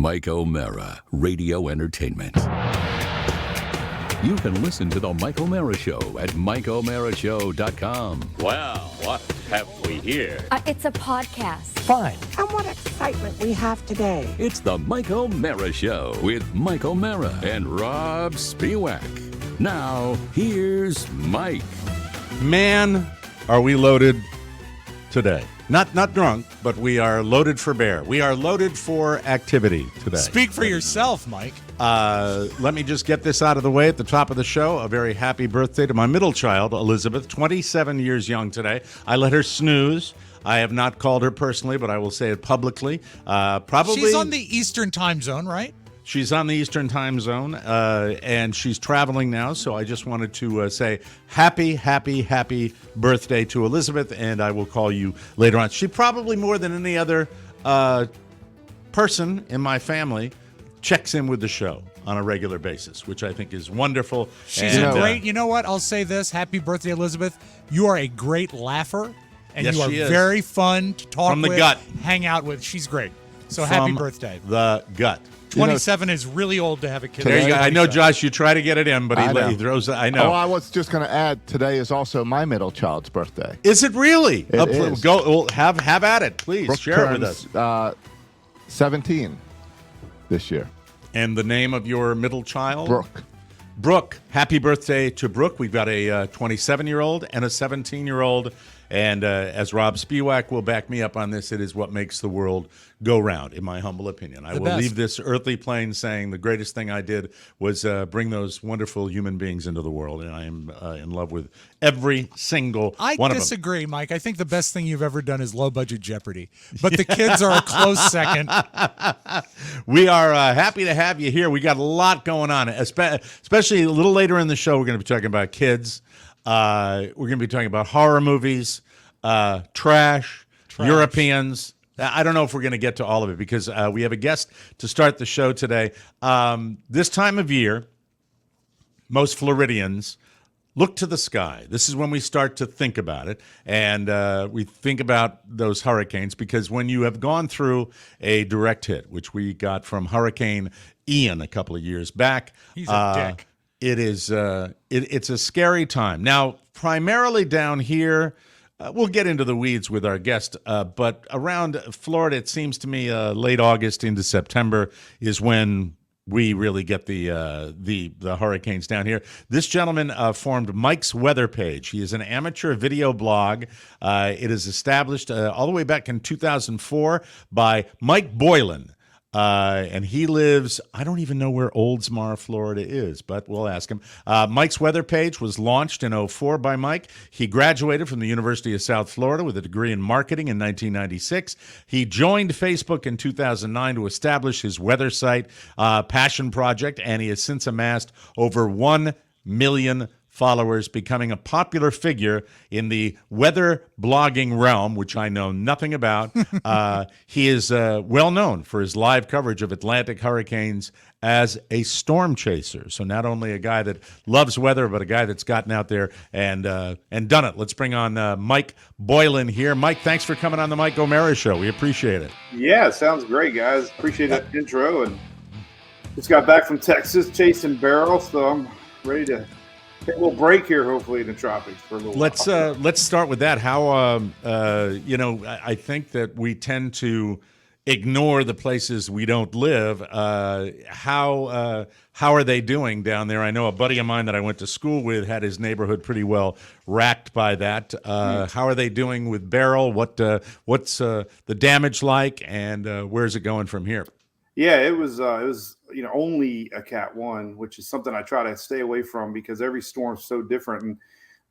Mike O'Mara, Radio Entertainment. You can listen to The Mike O'Mara Show at MikeO'MaraShow.com. Well, what have we here? It's a podcast. Fine. And what excitement we have today. It's The Mike O'Mara Show with Mike O'Mara and Rob Spiewak. Now, here's Mike. Man, are we loaded today. Not drunk, but we are loaded for bear. We are loaded for activity today. Speak for yourself, Mike. Let me just get this out of the way at the top of the show. A very happy birthday to my middle child, Elizabeth, 27 years young today. I let her snooze. I have not called her personally, but I will say it publicly. Probably She's on the Eastern time zone, right? She's on the Eastern time zone, and she's traveling now, so I just wanted to say happy birthday to Elizabeth, and I will call you later on. She probably, more than any other person in my family, checks in with the show on a regular basis, which I think is wonderful. She's a great, you know what? I'll say this. Happy birthday, Elizabeth. You are a great laugher, and yes, you are she is. very fun to talk From the with, gut. hang out with. She's great. So From happy birthday. The gut. 27 is really old to have a kid. There you go. I know, Josh, you try to get it in, but he throws it. I know. Oh, I was just going to add, today is also my middle child's birthday. Is it really? It is. Go. Well, have at it, please. Brooke Share it turns, with us. 17 this year. And the name of your middle child? Brooke. Brooke. Happy birthday to Brooke. We've got a 27-year-old and a 17-year-old. And as Rob Spiewak will back me up on this, it is what makes the world go round, in my humble opinion. I will leave this earthly plane saying the greatest thing I did was bring those wonderful human beings into the world, and I am in love with every single one of them. I disagree, Mike. I think the best thing you've ever done is low-budget Jeopardy. But the kids are a close second. We are happy to have you here. We got a lot going on, especially a little later in the show. We're going to be talking about kids. We're going to be talking about horror movies, trash, Europeans. I don't know if we're going to get to all of it because we have a guest to start the show today. This time of year, most Floridians look to the sky. This is when we start to think about it, and we think about those hurricanes because when you have gone through a direct hit, which we got from Hurricane Ian a couple of years back. He's a dick. It is it's a scary time. Now, primarily down here, we'll get into the weeds with our guest, but around Florida, it seems to me late August into September is when we really get the hurricanes down here. This gentleman formed Mike's Weather Page. He is an amateur video blog. It is established all the way back in 2004 by Mike Boylan. And he lives, I don't even know where Oldsmar, Florida is, but we'll ask him. Mike's Weather Page was launched in 2004 by Mike. He graduated from the University of South Florida with a degree in marketing in 1996. He joined Facebook in 2009 to establish his weather site, Passion Project, and he has since amassed over 1 million followers, becoming a popular figure in the weather blogging realm, which I know nothing about. He is well known for his live coverage of Atlantic hurricanes as a storm chaser. So not only a guy that loves weather, but a guy that's gotten out there and done it. Let's bring on Mike Boylan here. Mike, thanks for coming on the Mike O'Mara Show. We appreciate it. Yeah, sounds great, guys. Appreciate that intro. And just got back from Texas chasing barrels, so I'm ready to take a little break here, hopefully, in the tropics for a little while. Let's start with that. How I think that we tend to ignore the places we don't live. How are they doing down there? I know a buddy of mine that I went to school with had his neighborhood pretty well racked by that. How are they doing with Beryl? What's the damage like, and where's it going from here? Yeah, it was only a Cat 1, which is something I try to stay away from because every storm's so different. And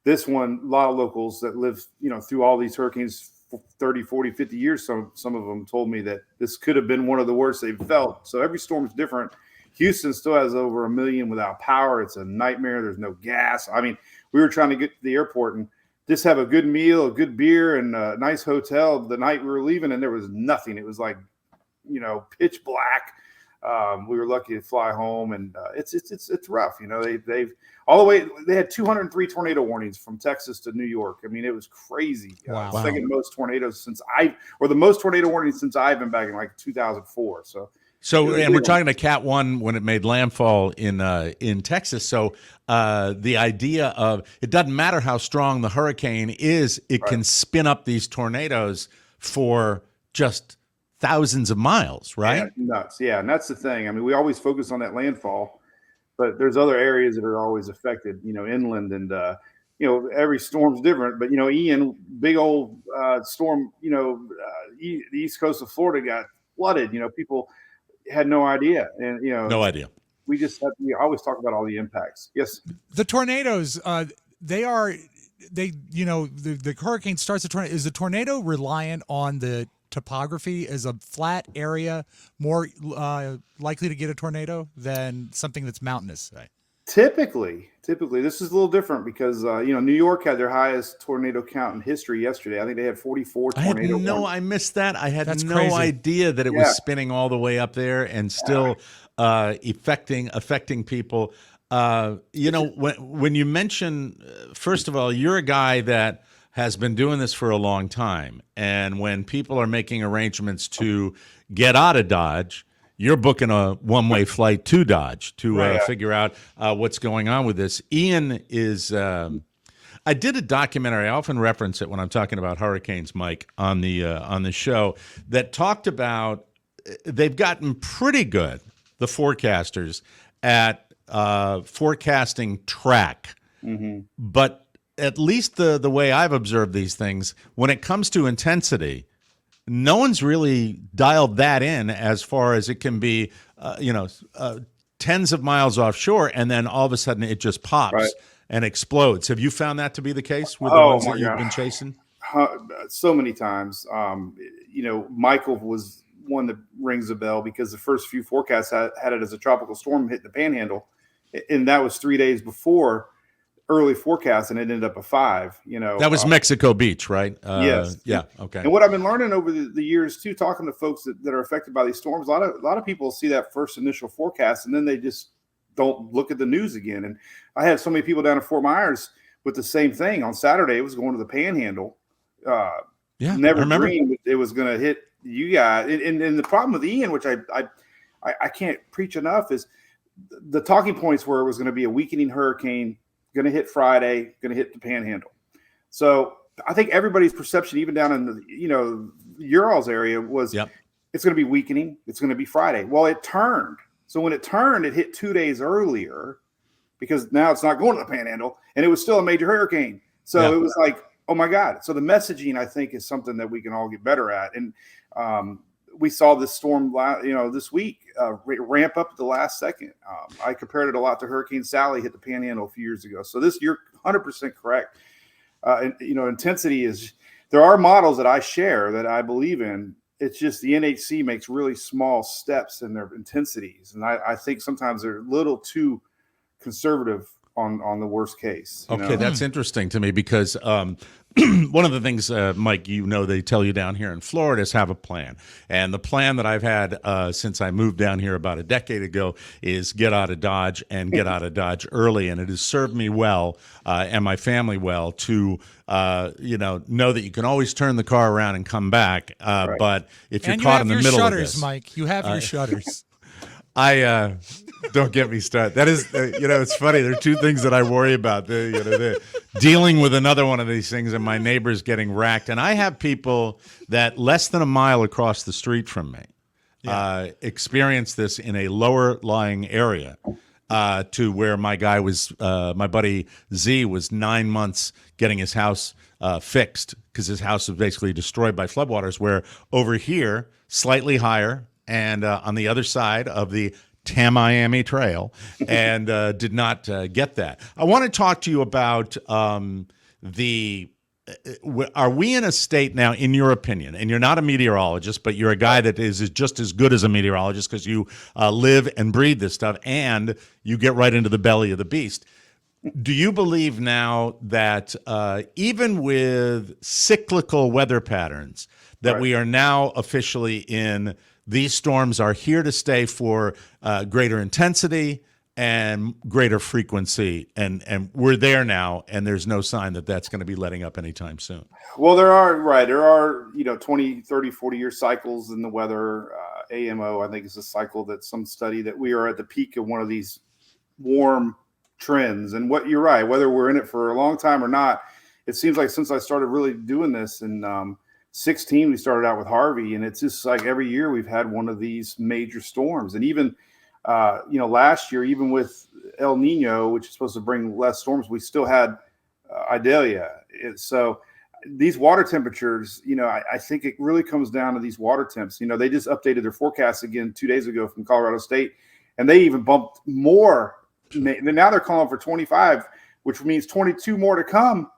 this one, a lot of locals that live, through all these hurricanes 30, 40, 50 years, some of them told me that this could have been one of the worst they've felt. So every storm's different. Houston still has over 1 million without power. It's a nightmare. There's no gas. I mean, we were trying to get to the airport and just have a good meal, a good beer, and a nice hotel the night we were leaving, and there was nothing. It was like, pitch black. We were lucky to fly home, and it's rough. They've all the way. They had 203 tornado warnings from Texas to New York. I mean, it was crazy. Wow. Second most tornadoes the most tornado warnings since I've been back in like 2004. So So, and we're talking to Cat 1 when it made landfall in Texas. So, the idea of it doesn't matter how strong the hurricane is, it can spin up these tornadoes for just thousands of miles, right? Yeah, nuts. Yeah, and that's the thing. I mean, we always focus on that landfall, but there's other areas that are always affected. Inland, and every storm's different. But Ian, big old storm. The east coast of Florida got flooded. People had no idea, and No idea. we always talk about all the impacts. Yes, The tornadoes, the hurricane starts a tornado. Is the tornado reliant on the topography? Is a flat area more likely to get a tornado than something that's mountainous? Say? typically, this is a little different because New York had their highest tornado count in history yesterday. I think they had 44 tornado. I missed that. I had That's no crazy. idea that it was spinning all the way up there and still affecting people. When you mention, first of all, you're a guy that has been doing this for a long time, and when people are making arrangements to get out of Dodge, you're booking a one-way flight to Dodge to figure out what's going on with this. Ian is. I did a documentary. I often reference it when I'm talking about hurricanes, Mike, on the show, that talked about they've gotten pretty good, the forecasters, at forecasting track. Mm-hmm. But at least the way I've observed these things, when it comes to intensity, no one's really dialed that in as far as it can be, tens of miles offshore, and then all of a sudden it just pops and explodes. Have you found that to be the case with the ones that you've been chasing? So many times. Michael was one that rings a bell because the first few forecasts had it as a tropical storm hitting the Panhandle, and that was 3 days before early forecast, and it ended up a 5. That was Mexico Beach, right? Yes. Yeah. Okay. And what I've been learning over the years too, talking to folks that are affected by these storms, a lot of people see that first initial forecast and then they just don't look at the news again. And I had so many people down in Fort Myers with the same thing on Saturday. It was going to the Panhandle. Never dreamed it was going to hit you guys. And the problem with Ian, which I can't preach enough, is the talking points were it was going to be a weakening hurricane, going to hit Friday, going to hit the Panhandle. So I think everybody's perception, even down in the Urals area, was it's going to be weakening. It's going to be Friday. Well, it turned. So when it turned, it hit 2 days earlier because now it's not going to the Panhandle, and it was still a major hurricane. So it was like, oh my God. So the messaging, I think, is something that we can all get better at. And we saw this storm, this week ramp up at the last second. I compared it a lot to Hurricane Sally hit the Panhandle a few years ago. So you're 100% correct. Intensity is, there are models that I share that I believe in. It's just the NHC makes really small steps in their intensities. And I think sometimes they're a little too conservative on the worst case. Okay, that's interesting to me because one of the things, Mike, they tell you down here in Florida is have a plan. And the plan that I've had since I moved down here about a decade ago is get out of Dodge and get out of Dodge early. And it has served me well and my family well to, know that you can always turn the car around and come back. But if you're caught in the middle of this. Mike, you have your shutters. I don't get me started. That is, it's funny. There are two things that I worry about. The dealing with another one of these things and my neighbors getting racked. And I have people that less than a mile across the street from me experience this in a lower lying area to where my buddy Z was 9 months getting his house fixed because his house was basically destroyed by floodwaters, where over here, slightly higher, and on the other side of the Tamiami Trail, and did not get that. I want to talk to you about are we in a state now, in your opinion, and you're not a meteorologist, but you're a guy that is just as good as a meteorologist because you live and breathe this stuff, and you get right into the belly of the beast. Do you believe now that even with cyclical weather patterns, that we are now officially in these storms are here to stay for greater intensity and greater frequency, and we're there now, and there's no sign that that's going to be letting up anytime soon? Well, there are 20, 30, 40-year cycles in the weather, AMO. I think it's a cycle that some study that we are at the peak of one of these warm trends. And what you're right, whether we're in it for a long time or not, it seems like since I started really doing this in 16, we started out with Harvey, and it's just like every year we've had one of these major storms. And even last year, even with El Nino, which is supposed to bring less storms, we still had Idalia. So these water temperatures, I think it really comes down to these water temps. They just updated their forecast again 2 days ago from Colorado State, and they even bumped more. Now they're calling for 25, which means 22 more to come.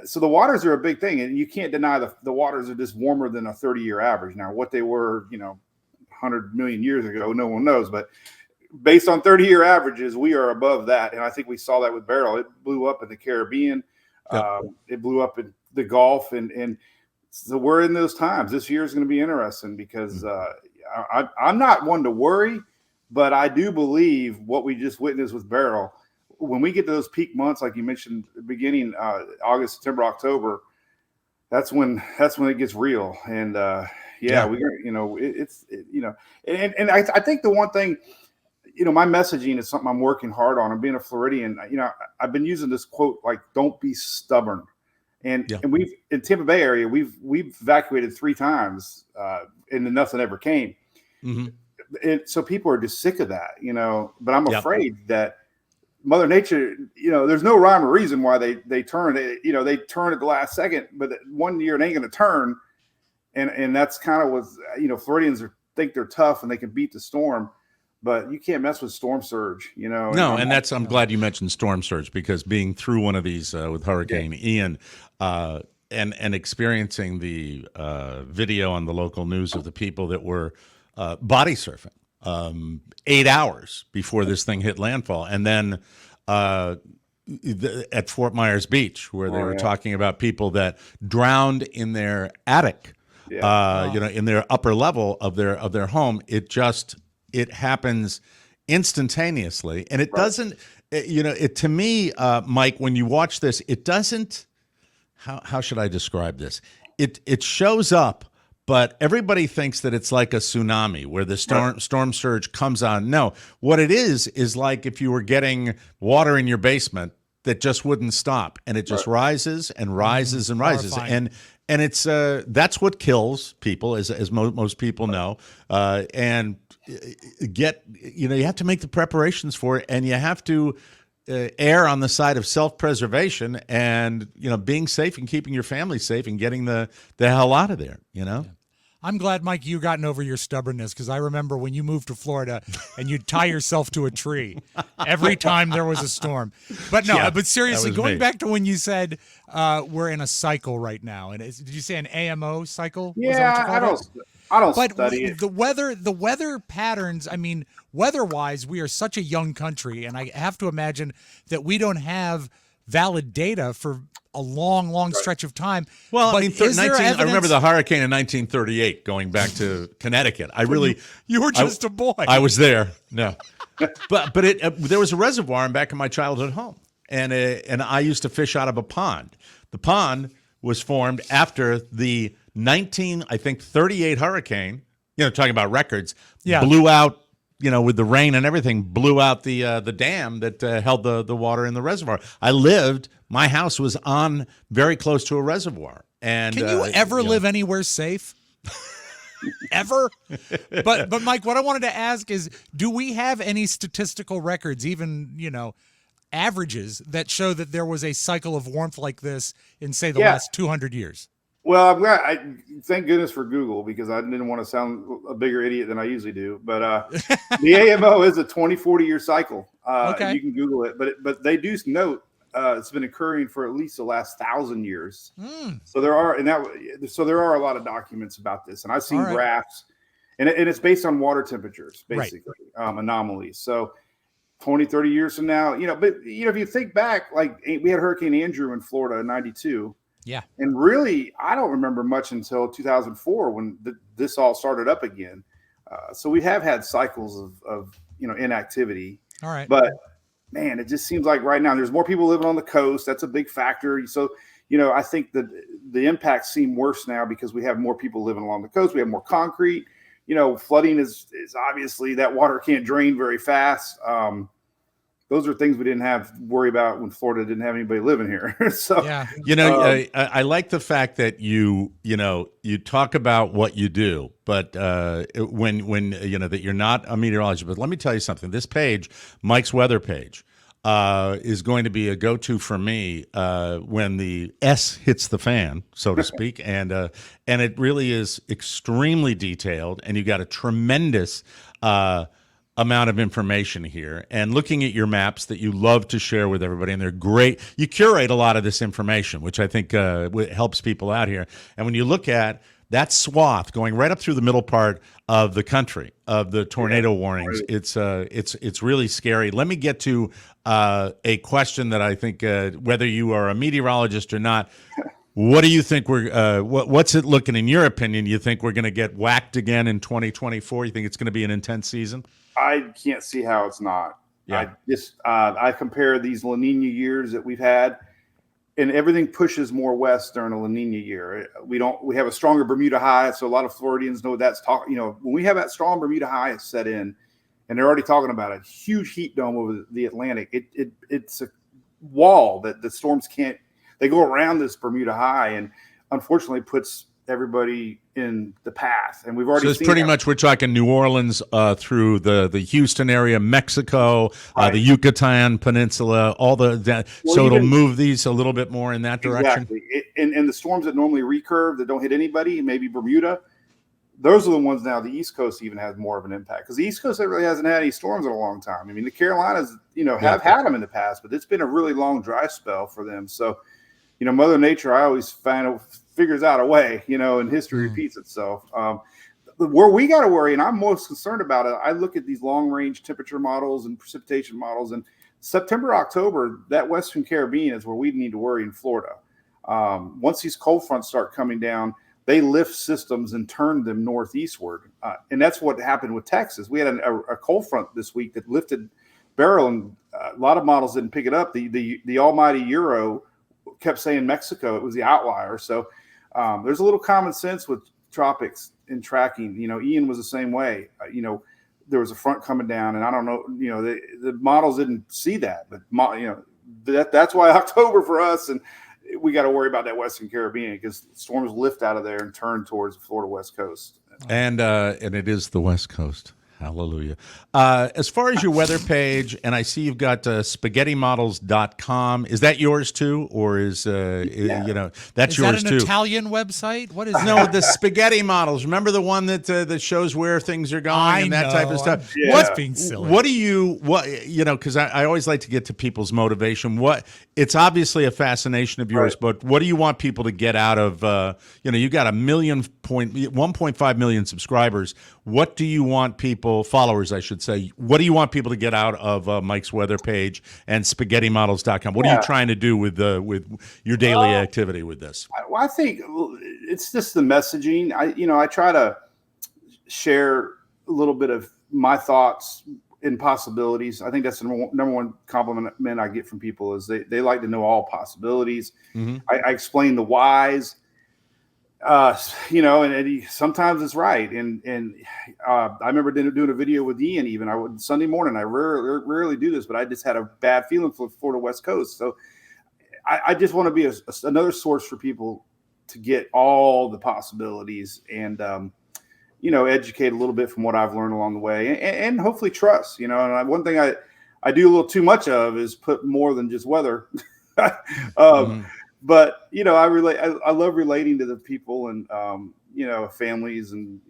So the waters are a big thing, and you can't deny the waters are just warmer than a 30-year average. Now, what they were, 100 million years ago, no one knows, but based on 30-year averages, we are above that. And I think we saw that with Beryl. It blew up in the Caribbean. Yep. It blew up in the Gulf. And so we're in those times. This year is going to be interesting because I'm not one to worry, but I do believe what we just witnessed with Beryl, when we get to those peak months, like you mentioned, beginning August, September, October, that's when it gets real. And I think the one thing, my messaging is something I'm working hard on. I'm being a Floridian. I've been using this quote, like, don't be stubborn. And we've in Tampa Bay area, we've evacuated 3 times, and nothing ever came. Mm-hmm. So people are just sick of that, but I'm afraid that Mother Nature, there's no rhyme or reason why they turn. They turn at the last second, but one year it ain't going to turn. And that's kind of what, Floridians think they're tough and they can beat the storm, but you can't mess with storm surge, No, and I'm glad you mentioned storm surge, because being through one of these with Hurricane Ian and experiencing the video on the local news of the people that were body surfing 8 hours before this thing hit landfall. And then at Fort Myers Beach, where they were talking about people that drowned in their attic, in their upper level of their home. It happens instantaneously. And it doesn't, to me, Mike, when you watch this, it doesn't, how should I describe this? It shows up, but everybody thinks that it's like a tsunami where the storm surge comes on. No, what it is like if you were getting water in your basement that just wouldn't stop, and it just rises and rises and rises. Horrifying. And it's that's what kills people, as most people know. And you have to make the preparations for it, and you have to err on the side of self-preservation and being safe and keeping your family safe and getting the hell out of there. I'm glad, Mike, you've gotten over your stubbornness, because I remember when you moved to Florida and you'd tie yourself to a tree every time there was a storm. But no, but seriously, going back to when you said we're in a cycle right now, and did you say an AMO cycle? Yeah, I don't study it. The weather patterns, weather-wise, we are such a young country, and I have to imagine that we don't have valid data for a long stretch of time. Well, but I remember the hurricane in 1938 going back to Connecticut. You were just a boy. I was there. No, but there was a reservoir back in my childhood home, and I used to fish out of a pond. The pond was formed after the 38 hurricane. Talking about records. Blew out. With the rain and everything, blew out the dam that held the water in the reservoir. My house was on very close to a reservoir. And can you ever live anywhere safe? Ever? But Mike, what I wanted to ask is, do we have any statistical records, even averages, that show that there was a cycle of warmth like this in, say, the last 200 years? Well, I'm glad. Thank goodness for Google, because I didn't want to sound a bigger idiot than I usually do. But the AMO is a 40-year cycle. You can Google it, but they do note it's been occurring for at least the last 1,000 years. So there are a lot of documents about this, and I've seen graphs, and it's based on water temperatures, basically, anomalies. So 20, 30 years from now, but if you think back, like we had Hurricane Andrew in Florida in '92. Yeah. And really, I don't remember much until 2004 when this all started up again. So we have had cycles of inactivity. All right. But, man, it just seems like right now there's more people living on the coast. That's a big factor. So, I think that the impacts seem worse now because we have more people living along the coast. We have more concrete. flooding is obviously that water can't drain very fast. Those are things we didn't have to worry about when Florida didn't have anybody living here. So, Yeah. I like the fact that you talk about what you do, but when that you're not a meteorologist. But let me tell you something. This page, Mike's weather page, is going to be a go-to for me when the S hits the fan, so to speak, and it really is extremely detailed, and you got a tremendous amount of information here, and looking at your maps that you love to share with everybody, and they're great. You curate a lot of this information, which I think helps people out here. And when you look at that swath going right up through the middle part of the country of the tornado warnings, it's really scary. Let me get to a question that I think, whether you are a meteorologist or not, what do you think what's it looking, in your opinion? You think we're going to get whacked again in 2024? You think it's going to be an intense season? I can't see how it's not. Yeah. I compare these La Nina years that we've had, and everything pushes more west during a La Nina year. We have a stronger Bermuda high, so a lot of Floridians know that's when we have that strong Bermuda high set in, and they're already talking about a huge heat dome over the Atlantic. It's a wall that the storms can't. They go around this Bermuda high, and unfortunately puts everybody in the path. And we've already so it's pretty much, we're talking New Orleans through the Houston area, Mexico, right. The Yucatan Peninsula, so it'll move these a little bit more in that direction. Exactly. And the storms that normally recurve that don't hit anybody, maybe Bermuda, those are the ones now. The East Coast even has more of an impact, because the East Coast really hasn't had any storms in a long time. I mean, the Carolinas, have had them in the past, but it's been a really long dry spell for them. So, Mother Nature, I always find figures out a way, and history repeats itself. Where we got to worry, and I'm most concerned about it, I look at these long-range temperature models and precipitation models, and September, October, that Western Caribbean is where we need to worry in Florida. Once these cold fronts start coming down, they lift systems and turn them northeastward. And that's what happened with Texas. We had a cold front this week that lifted Beryl, and a lot of models didn't pick it up. The almighty Euro kept saying Mexico. It was the outlier. So there's a little common sense with tropics in tracking. Ian was the same way. There was a front coming down, and I don't know, the models didn't see that, but that's why October for us, and we got to worry about that Western Caribbean, because storms lift out of there and turn towards the Florida West Coast. And it is the West Coast. Hallelujah. As far as your weather page, and I see you've got spaghettimodels.com. Is that yours too? Or is that's yours too? Is that an Italian website? What is that? No, the spaghetti models. Remember the one that shows where things are going and that type of stuff? What's being silly? Because I always like to get to people's motivation. It's obviously a fascination of yours, but what do you want people to get out of, you got 1.5 million subscribers. What do you want followers, I should say, what do you want people to get out of Mike's weather page and spaghettimodels.com? What are you trying to do with your daily activity with this? Well, I think it's just the messaging. I try to share a little bit of my thoughts and possibilities. I think that's the number one compliment I get from people is they like to know all possibilities. Mm-hmm. I explain the whys. And sometimes it's right. And I remember doing a video with Ian, even Sunday morning. I rarely do this, but I just had a bad feeling for Florida West Coast. So I just want to be another source for people to get all the possibilities and, educate a little bit from what I've learned along the way, and hopefully trust, and one thing I do a little too much of is put more than just weather. But, I love relating to the people and, families and,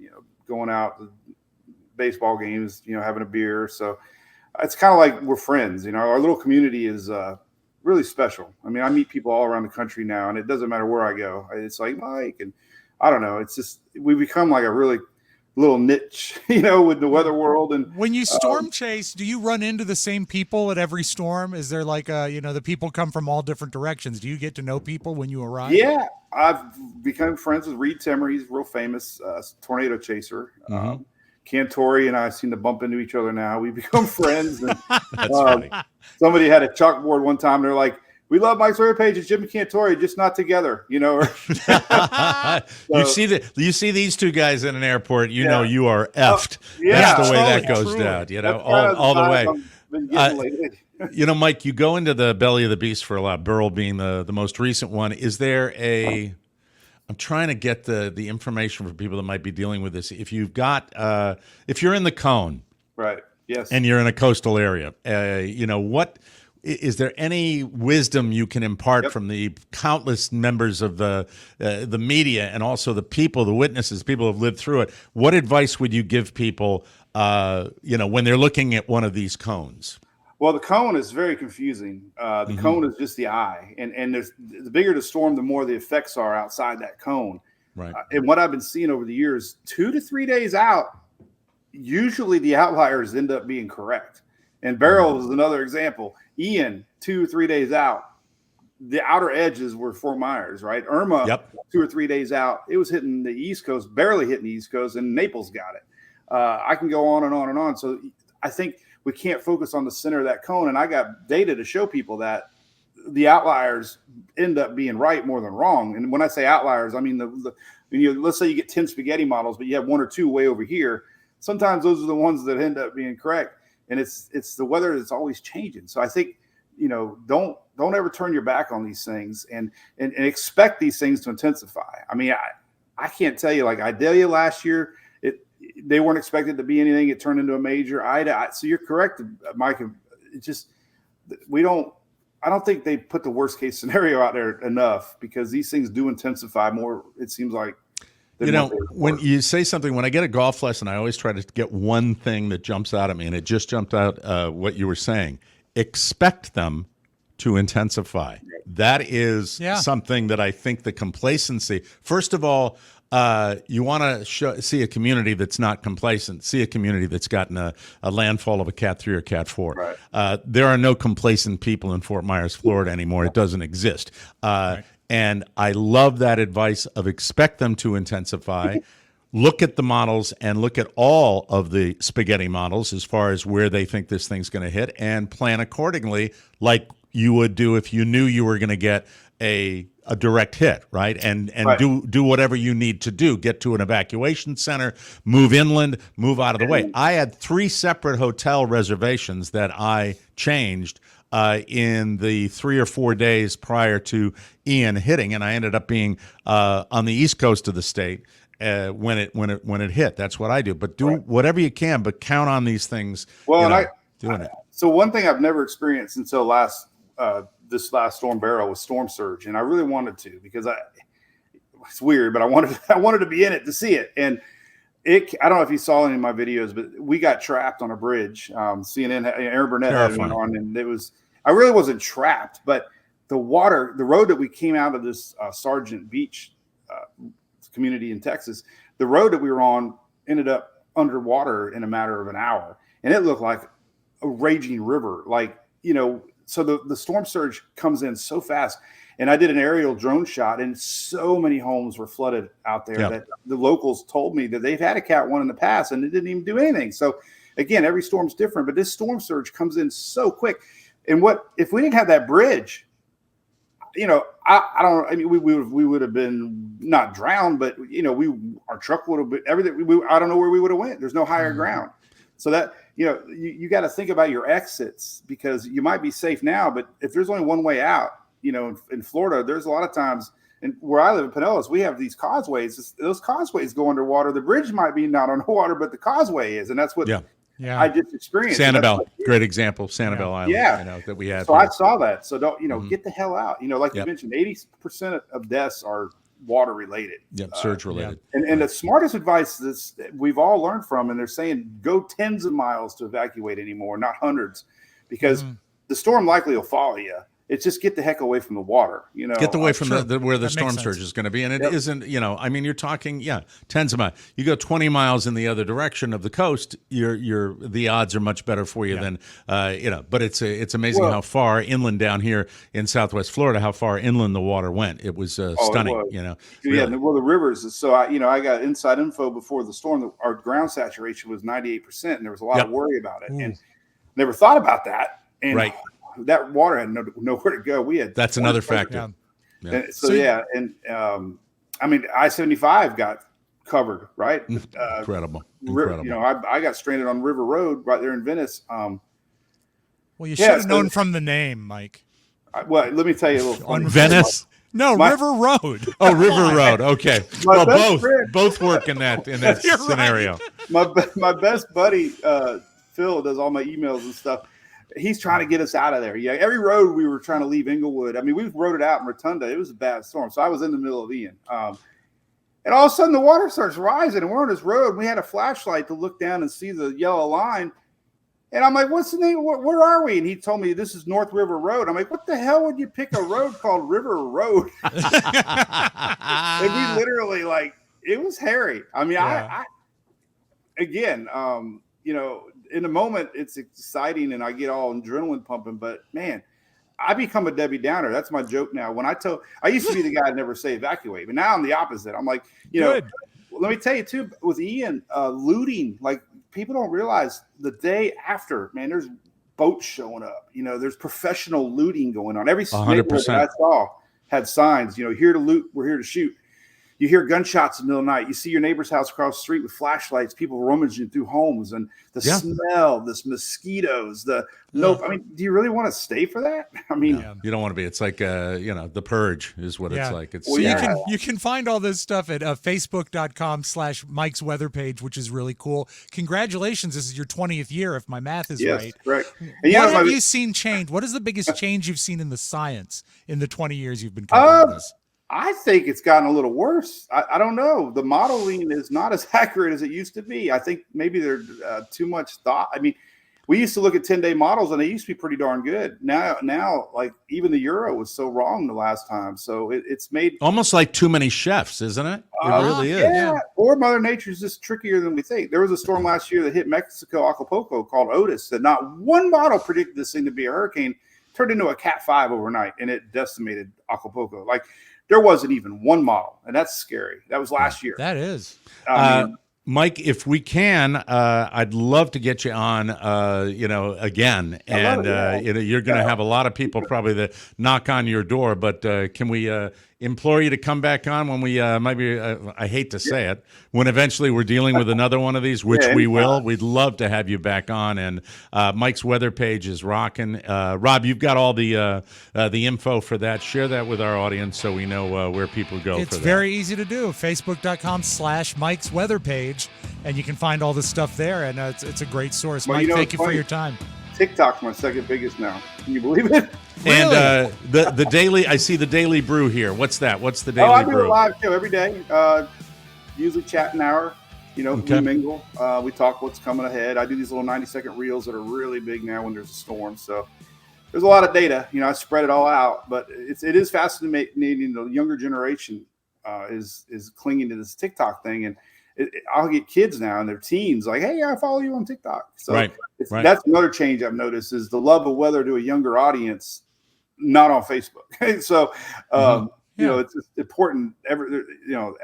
going out to baseball games, having a beer. So it's kind of like we're friends. Our little community is really special. I mean, I meet people all around the country now, and it doesn't matter where I go. It's like Mike, and I don't know. It's just we become like a really little niche, with the weather world. And when you storm chase, do you run into the same people at every storm? Is there like the people come from all different directions? Do you get to know people when you arrive? Yeah, I've become friends with Reed Timmer. He's a real famous tornado chaser. Mm-hmm. Cantori and I seem to bump into each other now. We become friends. And, That's funny. Somebody had a chalkboard one time. They're like, we love Mike Sawyer Page and Jim Cantori, just not together, you know. You see these two guys in an airport, you know you are effed. That's the way that goes down, you know, all the way. You know, Mike, you go into the belly of the beast for a lot, Burl being the most recent one. Is there I'm trying to get the information for people that might be dealing with this. If you've got, if you're in the cone, right? Yes. And you're in a coastal area, you know, what is there any wisdom you can impart from the countless members of the media and also the people, the witnesses, people who have lived through it? What advice would you give people, you know, when they're looking at one of these cones? Well, the cone is very confusing. The cone is just the eye, and there's the bigger the storm, the more the effects are outside that cone. Right. And what I've been seeing over the years, 2 to 3 days out, usually the outliers end up being correct. And Beryl is another example. Ian, 2 or 3 days out, the outer edges were Fort Myers, right? Irma, 2 or 3 days out, it was hitting the East Coast, barely hitting the East Coast, and Naples got it. I can go on and on and on. So I think we can't focus on the center of that cone. And I got data to show people that the outliers end up being right more than wrong. And when I say outliers, I mean, let's say you get 10 spaghetti models, but you have 1 or 2 way over here. Sometimes those are the ones that end up being correct. And it's the weather that's always changing. So I think, you know, don't ever turn your back on these things and expect these things to intensify. I mean, I can't tell you, like Idalia last year, they weren't expected to be anything. It turned into a major. So you're correct, Mike. It just, I don't think they put the worst case scenario out there enough, because these things do intensify more, it seems like. You know, when you say something, when I get a golf lesson, I always try to get one thing that jumps out at me, and it just jumped out what you were saying. Expect them to intensify. That is something that I think the complacency, first of all, you want to see a community that's not complacent, see a community that's gotten a landfall of a Cat 3 or Cat 4. Right. There are no complacent people in Fort Myers, Florida anymore. It doesn't exist. And I love that advice of expect them to intensify. Look at the models and look at all of the spaghetti models as far as where they think this thing's going to hit, and plan accordingly, like you would do if you knew you were going to get a direct hit, right? And right. do whatever you need to do. Get to an evacuation center, move inland, move out of the way. I had 3 separate hotel reservations that I changed in the 3 or 4 days prior to Ian hitting, and I ended up being on the east coast of the state when it hit. That's what I do. But do whatever you can, but count on these things. Well, doing it. So one thing I've never experienced until this last storm barrel was storm surge, and I really wanted to, because it's weird, but I wanted to be in it to see it. And I don't know if you saw any of my videos, but we got trapped on a bridge. CNN, Aaron Burnett had one on, and I really wasn't trapped, but the road that we came out of this Sargent Beach community in Texas, the road that we were on ended up underwater in a matter of an hour, and it looked like a raging river. So the storm surge comes in so fast. And I did an aerial drone shot, and so many homes were flooded out there that the locals told me that they've had a Cat 1 in the past and it didn't even do anything. So again, every storm's different, but this storm surge comes in so quick. And if we didn't have that bridge, we would have been not drowned, but our truck would have been everything. I don't know where we would have went. There's no higher ground. So that, you got to think about your exits, because you might be safe now, but if there's only one way out, in Florida, there's a lot of times, and where I live in Pinellas, we have these causeways. Those causeways go underwater. The bridge might be not underwater, but the causeway is, and that's what I just experienced. Sanibel, great example, Sanibel Island. That we had. So I saw that. So don't get the hell out. Like you mentioned, 80% of deaths are water related. Surge related. And the smartest advice that we've all learned from, and they're saying go tens of miles to evacuate anymore, not hundreds, because the storm likely will follow you. It's just get the heck away from the water, Get away from where the storm surge is going to be. And it isn't, you're talking, tens of miles. You go 20 miles in the other direction of the coast, the odds are much better for you than, but it's amazing how far inland down here in Southwest Florida, how far inland the water went. It was stunning, Really. Well, the rivers. So I got inside info before the storm that our ground saturation was 98%, and there was a lot of worry about it, and never thought about that. And that water had nowhere to go. We had that's another factor. Yeah. And so I mean, I-75 got covered, right? Incredible. You know, I got stranded on River Road right there in Venice. Well, you should have known from the name, Mike. Well, let me tell you a little. On Venice. No, River Road. Oh, River Road. Okay. Well, both work in that scenario. Right. My best buddy Phil does all my emails and stuff. He's trying to get us out of there. Yeah, every road we were trying to leave Inglewood. I mean, we rode it out in Rotunda. It was a bad storm, so I was in the middle of Ian. And all of a sudden, the water starts rising, and we're on this road. We had a flashlight to look down and see the yellow line. And I'm like, what's the name? Where are we? And he told me this is North River Road. I'm like, what the hell would you pick a road called River Road? And we literally, like, it was hairy. I mean, I again, you know, in the moment, it's exciting and I get all adrenaline pumping. But, man, I become a Debbie Downer. That's my joke now. When I used to be the guy that never say evacuate. But now I'm the opposite. I'm like, you know, let me tell you, too, with Ian, looting, like, people don't realize the day after, man, there's boats showing up. You know, there's professional looting going on. Every neighborhood that I saw had signs, you know, here to loot, we're here to shoot. You hear gunshots in the middle of the night. You see your neighbor's house across the street with flashlights, people rummaging through homes, and the smell, this mosquitoes, I mean, do you really want to stay for that? I mean, you don't want to be. It's like, you know, the purge is what it's like. It's you can find all this stuff at facebook.com/Mike's weather page, which is really cool. Congratulations. This is your 20th year, if my math is right. Right. What have you seen change? What is the biggest change you've seen in the science in the 20 years you've been covering this? I think it's gotten a little worse. I don't know. The modeling is not as accurate as it used to be. I think maybe there's too much thought. I mean, we used to look at 10-day models and they used to be pretty darn good. Now, like even the Euro was so wrong the last time. So it's made almost like too many chefs, isn't it? It really is. Yeah. Or Mother Nature is just trickier than we think. There was a storm last year that hit Mexico, Acapulco, called Otis, that not one model predicted this thing to be a hurricane. Turned into a Cat 5 overnight, and it decimated Acapulco. Like, there wasn't even one model, and that's scary. That was last year. That is. Mike, if we can, I'd love to get you on, you know, again. And you know, you're going to have a lot of people probably that knock on your door. But can we implore you to come back on when we maybe, I hate to say it, when eventually we're dealing with another one of these, which we will. We'd love to have you back on. And Mike's weather page is rocking. Rob, you've got all the info for that. Share that with our audience so we know where people go for that. It's very easy to do. Facebook.com/Mike's weather page. And you can find all this stuff there. And it's a great source. Mike, thank you for your time. TikTok's my second biggest now. Can you believe it? Really? And the daily, I see the Daily Brew here. What's that? What's the Daily Brew? I do a live show every day. Usually chat an hour. You know, we mingle. We talk what's coming ahead. I do these little 90-second reels that are really big now when there's a storm. So there's a lot of data. You know, I spread it all out. But it is fascinating. The younger generation is clinging to this TikTok thing. And I'll get kids now and they're teens like, hey, I follow you on TikTok. So that's another change I've noticed is the love of weather to a younger audience, not on Facebook. So, you know, it's important.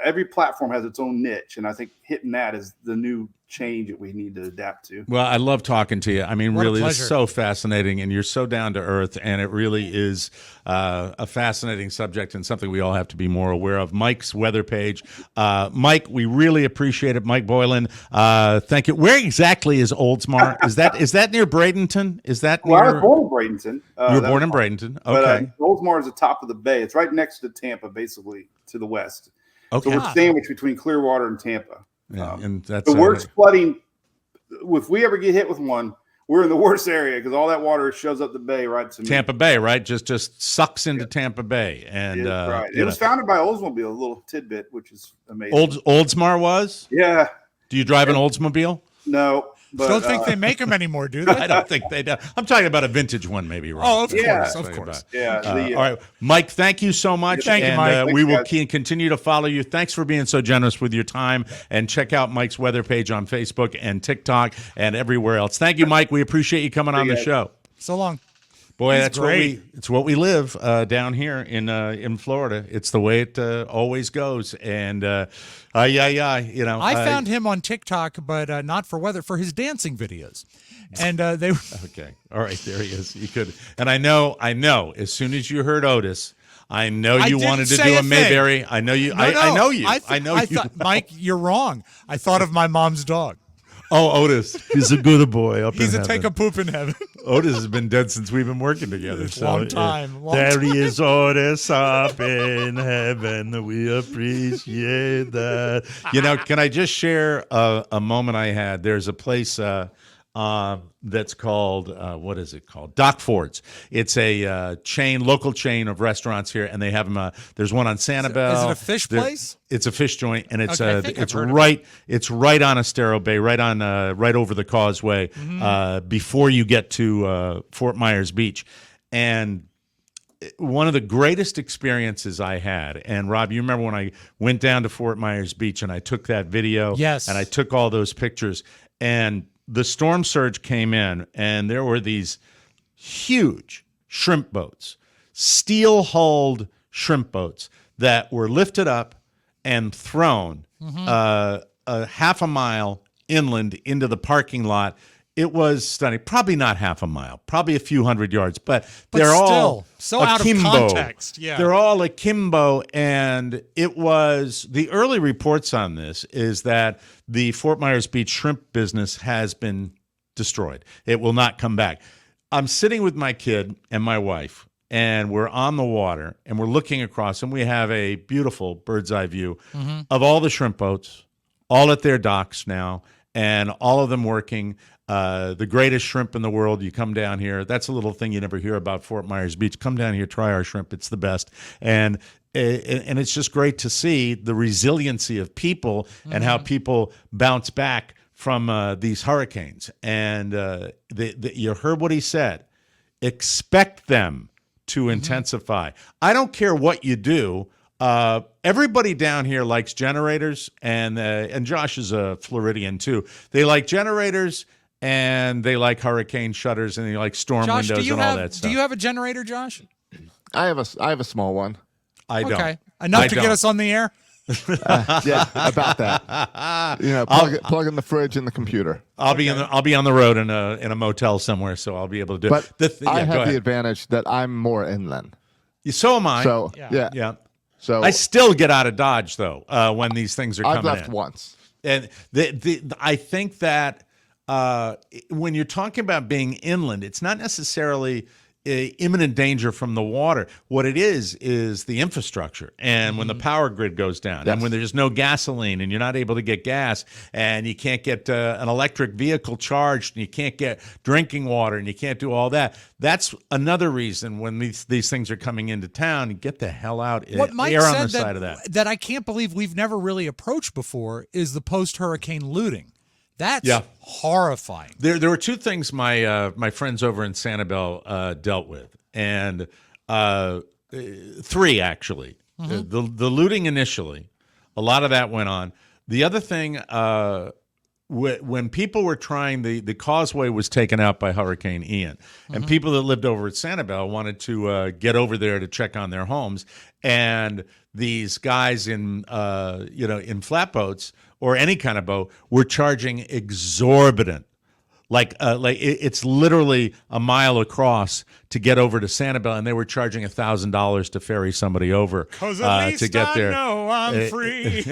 Every platform has its own niche. And I think hitting that is the new change that we need to adapt to. Well, I love talking to you. I mean, really, it's so fascinating, and you're so down to earth, and it really is a fascinating subject and something we all have to be more aware of. Mike's weather page. Mike, we really appreciate it. Mike Boylan, thank you. Where exactly is Oldsmar? Is that near Bradenton? Is that near? Well, I was born in Bradenton. You were born in Bradenton. Okay. But, Oldsmar is the top of the bay. It's right next to Tampa, basically, to the west. Okay. So we're sandwiched between Clearwater and Tampa. Yeah, and that's the worst flooding. If we ever get hit with one, we're in the worst area because all that water shows up the bay right to me. Tampa Bay, right? Just sucks into Tampa Bay. And right. It was founded by Oldsmobile, a little tidbit, which is amazing. Oldsmar was? Yeah. Do you drive an Oldsmobile? No. But, don't think they make them anymore, do they? I don't think they do. I'm talking about a vintage one, maybe. Rob. Oh, of course. Yeah. All right, Mike. Thank you so much. Thank you, Mike. We will continue to follow you. Thanks for being so generous with your time. And check out Mike's weather page on Facebook and TikTok and everywhere else. Thank you, Mike. We appreciate you coming on the show. So long. Boy, He's that's great. it's what we live down here in Florida. It's the way it always goes. And I found him on TikTok, but not for weather, for his dancing videos. And they okay. All right, there he is. You could, and I know. As soon as you heard Otis, I know you wanted to do a Mayberry. I know you. I know you. I know you. Mike, you're wrong. I thought of my mom's dog. Oh, Otis. He's a good boy up He's in a heaven. take a poop in heaven. Otis has been dead since we've been working together. Long time. There he is, Otis, up in heaven. We appreciate that. Can I just share a moment I had? There's a place that's called, what is it called? Doc Ford's. It's a local chain of restaurants here, and they have them. There's one on Sanibel. Is it a fish place? It's a fish joint, and it's it's right on Estero Bay, right over the causeway, before you get to Fort Myers Beach, and one of the greatest experiences I had, and Rob, you remember when I went down to Fort Myers Beach and I took that video, yes, and I took all those pictures, and the storm surge came in, and there were these huge shrimp boats, steel-hulled shrimp boats that were lifted up and thrown a half a mile inland into the parking lot. It was stunning. Probably not half a mile, probably a few hundred yards, but they're still, all so out akimbo. of context. Yeah, they're all akimbo, and it was the early reports on this is that the Fort Myers Beach shrimp business has been destroyed. It will not come back. I'm sitting with my kid and my wife, and we're on the water, and we're looking across, and we have a beautiful bird's eye view of all the shrimp boats, all at their docks now, and all of them working. The greatest shrimp in the world. You come down here. That's a little thing you never hear about Fort Myers Beach. Come down here, try our shrimp. It's the best. And it's just great to see the resiliency of people and how people bounce back from these hurricanes. And you heard what he said. Expect them to intensify. I don't care what you do. Everybody down here likes generators, and Josh is a Floridian too. They like generators, and they like hurricane shutters, and they like storm windows and all that stuff. Do you have a generator, Josh? I have a small one. I don't. Okay, enough to get us on the air. Yeah, about that. Plug in the fridge and the computer. I'll be on the road in a motel somewhere, so I'll be able to do it. But I have the advantage that I'm more inland. So am I. So yeah. So I still get out of Dodge though when these things are coming in. I've left once, and I think that when you're talking about being inland, it's not necessarily imminent danger from the water. What it is the infrastructure. And when the power grid goes down, and when there's no gasoline, and you're not able to get gas, and you can't get an electric vehicle charged, and you can't get drinking water, and you can't do all that. That's another reason when these things are coming into town, you get the hell out. What Mike err on said the side of that. That I can't believe we've never really approached before is the post-hurricane looting. That's horrifying. There were two things my friends over in Sanibel dealt with, and three actually. The looting initially, a lot of that went on. The other thing, when people were trying, the causeway was taken out by Hurricane Ian, and people that lived over at Sanibel wanted to get over there to check on their homes, and these guys in flatboats or any kind of boat were charging exorbitant. Like it's literally a mile across to get over to Sanibel, and they were charging $1,000 to ferry somebody over to get there. No, I'm free.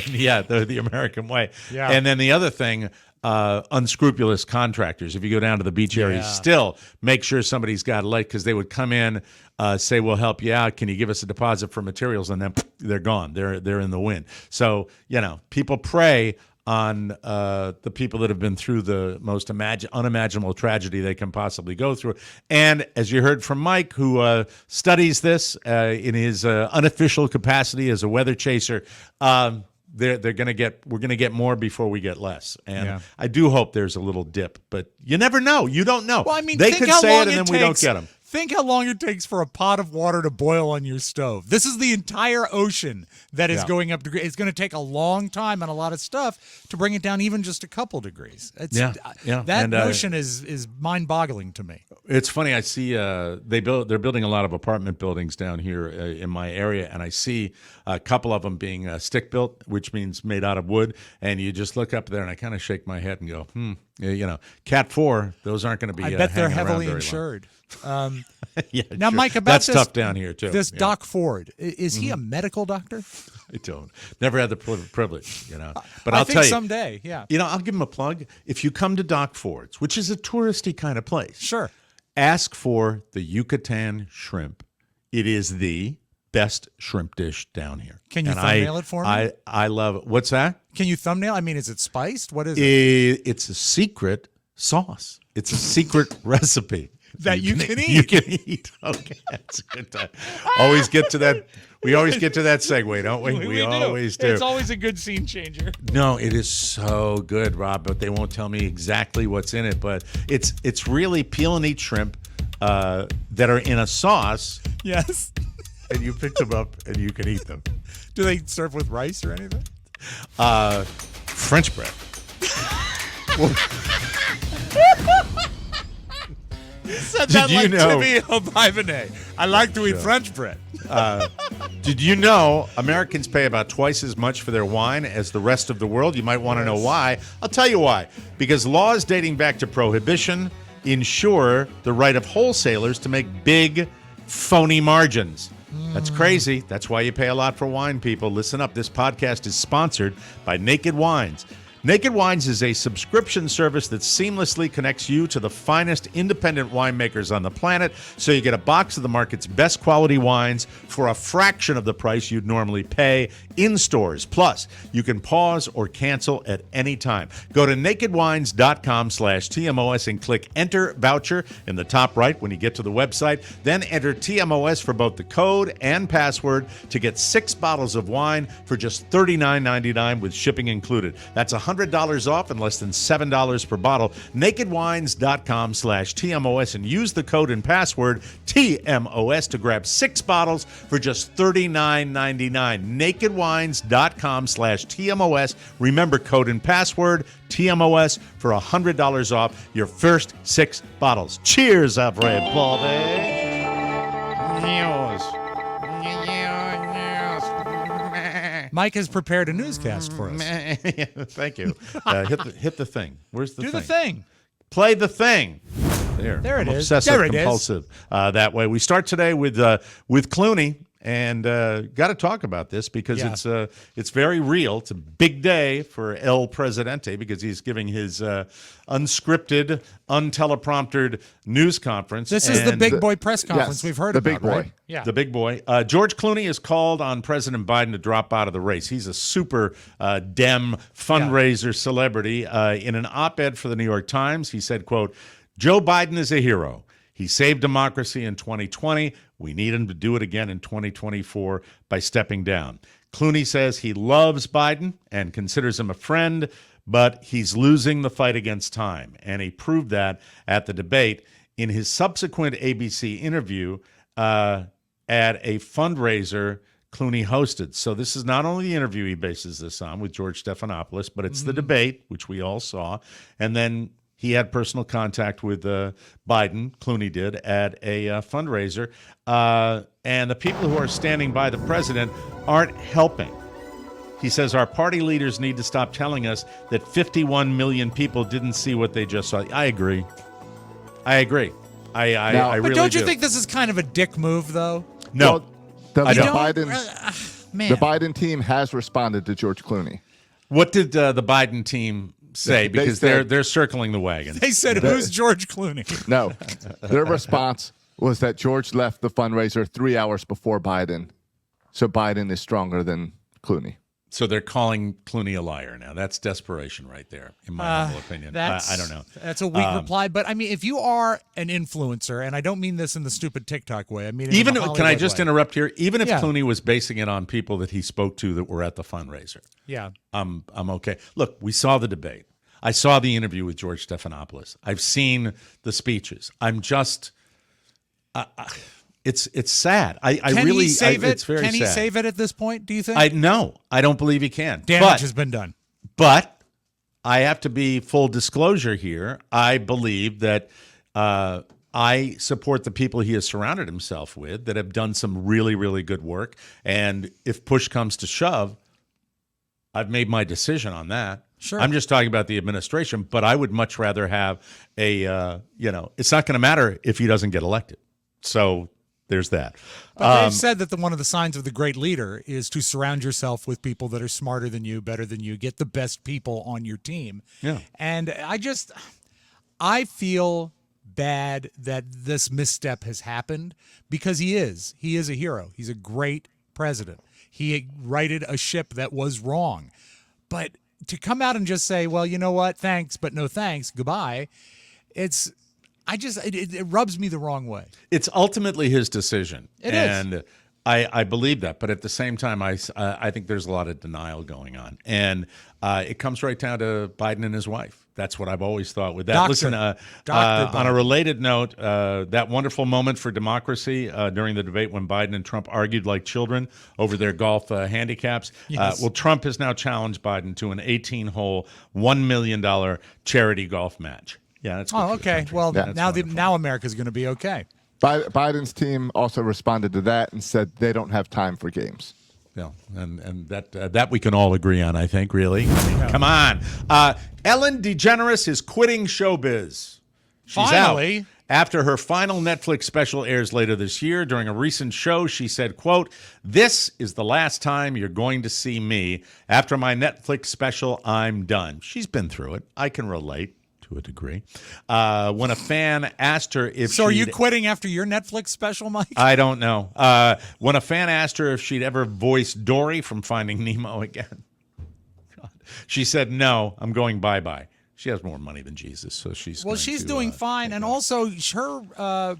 Yeah, the American way. Yeah. And then the other thing, unscrupulous contractors. If you go down to the beach area, still make sure somebody's got a light, because they would come in, say, "We'll help you out. Can you give us a deposit for materials?" And then they're gone. They're in the wind. So people prey on the people that have been through the most unimaginable tragedy they can possibly go through. And as you heard from Mike, who studies in his unofficial capacity as a weather chaser, we're going to get more before we get less. And I do hope there's a little dip, but you never know. You don't know. Well, I mean, they think could how say long it, and then we don't get them. Think how long it takes for a pot of water to boil on your stove. This is the entire ocean that is going up degrees. It's going to take a long time and a lot of stuff to bring it down even just a couple degrees. That notion is mind-boggling to me. It's funny. I see they're building a lot of apartment buildings down here in my area, and I see a couple of them being stick-built, which means made out of wood, and you just look up there, and I kind of shake my head and go, Cat 4, those aren't going to be I bet they're heavily insured. Now, Mike, about that's tough down here too. This Doc Ford, is he a medical doctor? I don't. Never had the privilege, But I I'll think tell you, someday, yeah. I'll give him a plug. If you come to Doc Ford's, which is a touristy kind of place, sure, ask for the Yucatan shrimp. It is the best shrimp dish down here. Can you thumbnail it for me? I love it. What's that? Can you thumbnail? I mean, is it spiced? What is it? It's a secret sauce. It's a secret recipe. That you can eat. You can eat. Okay, that's a good time. Always get to that. We always get to that segue, don't we? We always do. It's always a good scene changer. No, it is so good, Rob, but they won't tell me exactly what's in it. But it's really peel and eat shrimp that are in a sauce. Yes. And you pick them up and you can eat them. Do they serve with rice or anything? French bread. Said that like to me, Bibonnet. I like to eat French bread. Did you know Americans pay about twice as much for their wine as the rest of the world? You might want to know why. I'll tell you why. Because laws dating back to Prohibition ensure the right of wholesalers to make big, phony margins. That's crazy. That's why you pay a lot for wine, people. Listen up. This podcast is sponsored by Naked Wines. Naked Wines is a subscription service that seamlessly connects you to the finest independent winemakers on the planet, so you get a box of the market's best quality wines for a fraction of the price you'd normally pay in stores. Plus, you can pause or cancel at any time. Go to nakedwines.com/TMOS and click Enter Voucher in the top right when you get to the website. Then enter TMOS for both the code and password to get 6 bottles of wine for just $39.99 with shipping included. That's $100 off and less than $7 per bottle. Nakedwines.com/TMOS and use the code and password TMOS to grab 6 bottles for just $39.99. Nakedwines.com/TMOS. Remember, code and password TMOS for $100 off your first 6 bottles. Cheers, everybody. Mike has prepared a newscast for us. Thank you. Hit the thing. Where's the thing? Do the thing. Play the thing. There it is. Obsessive There it compulsive. That way. We start today with Clooney, and got to talk about this because it's very real. It's a big day for El Presidente because he's giving his unscripted, untelepromptered news conference. This is the big boy press conference we've heard the about, big boy. right? Yeah. The big boy. George Clooney has called on President Biden to drop out of the race. He's a super Dem fundraiser celebrity. In an op-ed for the New York Times, he said, quote, "Joe Biden is a hero. He saved democracy in 2020. We need him to do it again in 2024 by stepping down." Clooney says he loves Biden and considers him a friend, but he's losing the fight against time. And he proved that at the debate in his subsequent ABC interview at a fundraiser Clooney hosted. So this is not only the interview he bases this on with George Stephanopoulos, but it's the debate, which we all saw. And then he had personal contact with Biden, Clooney did, at a fundraiser. And the people who are standing by the president aren't helping. He says our party leaders need to stop telling us that 51 million people didn't see what they just saw. I agree. I really do. But don't you think this is kind of a dick move, though? No. Well, I don't. The Biden team has responded to George Clooney. What did the Biden team say? Because they're circling the wagon. They said, who's George Clooney? No. Their response was that George left the fundraiser 3 hours before Biden. So Biden is stronger than Clooney. So they're calling Clooney a liar now. That's desperation right there, in my humble opinion. I don't know. That's a weak reply. But, I mean, if you are an influencer, and I don't mean this in the stupid TikTok way. I mean it in the Hollywood can I just way. interrupt here? Even if Clooney was basing it on people that he spoke to that were at the fundraiser, I'm okay. Look, we saw the debate. I saw the interview with George Stephanopoulos. I've seen the speeches. It's sad. I Can really he save it? It's very Can he sad. save it at this point? Do you think? No, I don't believe he can. Damage has been done. But I have to be full disclosure here. I believe that I support the people he has surrounded himself with that have done some really, really good work. And if push comes to shove, I've made my decision on that. Sure. I'm just talking about the administration, but I would much rather have it's not going to matter if he doesn't get elected. So there's that. But they've said that one of the signs of the great leader is to surround yourself with people that are smarter than you, better than you, get the best people on your team. Yeah. And I feel bad that this misstep has happened because he is a hero. He's a great president. He righted a ship that was wrong. But to come out and just say, well, you know what, thanks, but no thanks, goodbye, it rubs me the wrong way. It's ultimately his decision. It is. is. I believe that, but at the same time, I think there's a lot of denial going on, and it comes right down to Biden and his wife. That's what I've always thought with that. Doctor. Listen, on a related note, that wonderful moment for democracy during the debate when Biden and Trump argued like children over their golf handicaps. Yes. Well, Trump has now challenged Biden to an 18-hole, $1 million charity golf match. Yeah, that's good for the okay. country. Well, That's wonderful. now America's going to be okay. Biden's team also responded to that and said they don't have time for games. Yeah, and that we can all agree on, I think, really. I mean, come on. Ellen DeGeneres is quitting showbiz. She's Finally. out. After her final Netflix special airs later this year, during a recent show, she said, quote, "This is the last time you're going to see me. After my Netflix special, I'm done." She's been through it. I can relate to a degree. When a fan asked her if So are you quitting after your Netflix special, Mike? I don't know. When a fan asked her if she'd ever voice Dory from Finding Nemo again, God, she said, "No, I'm going bye-bye." She has more money than Jesus, so she's doing fine, and also her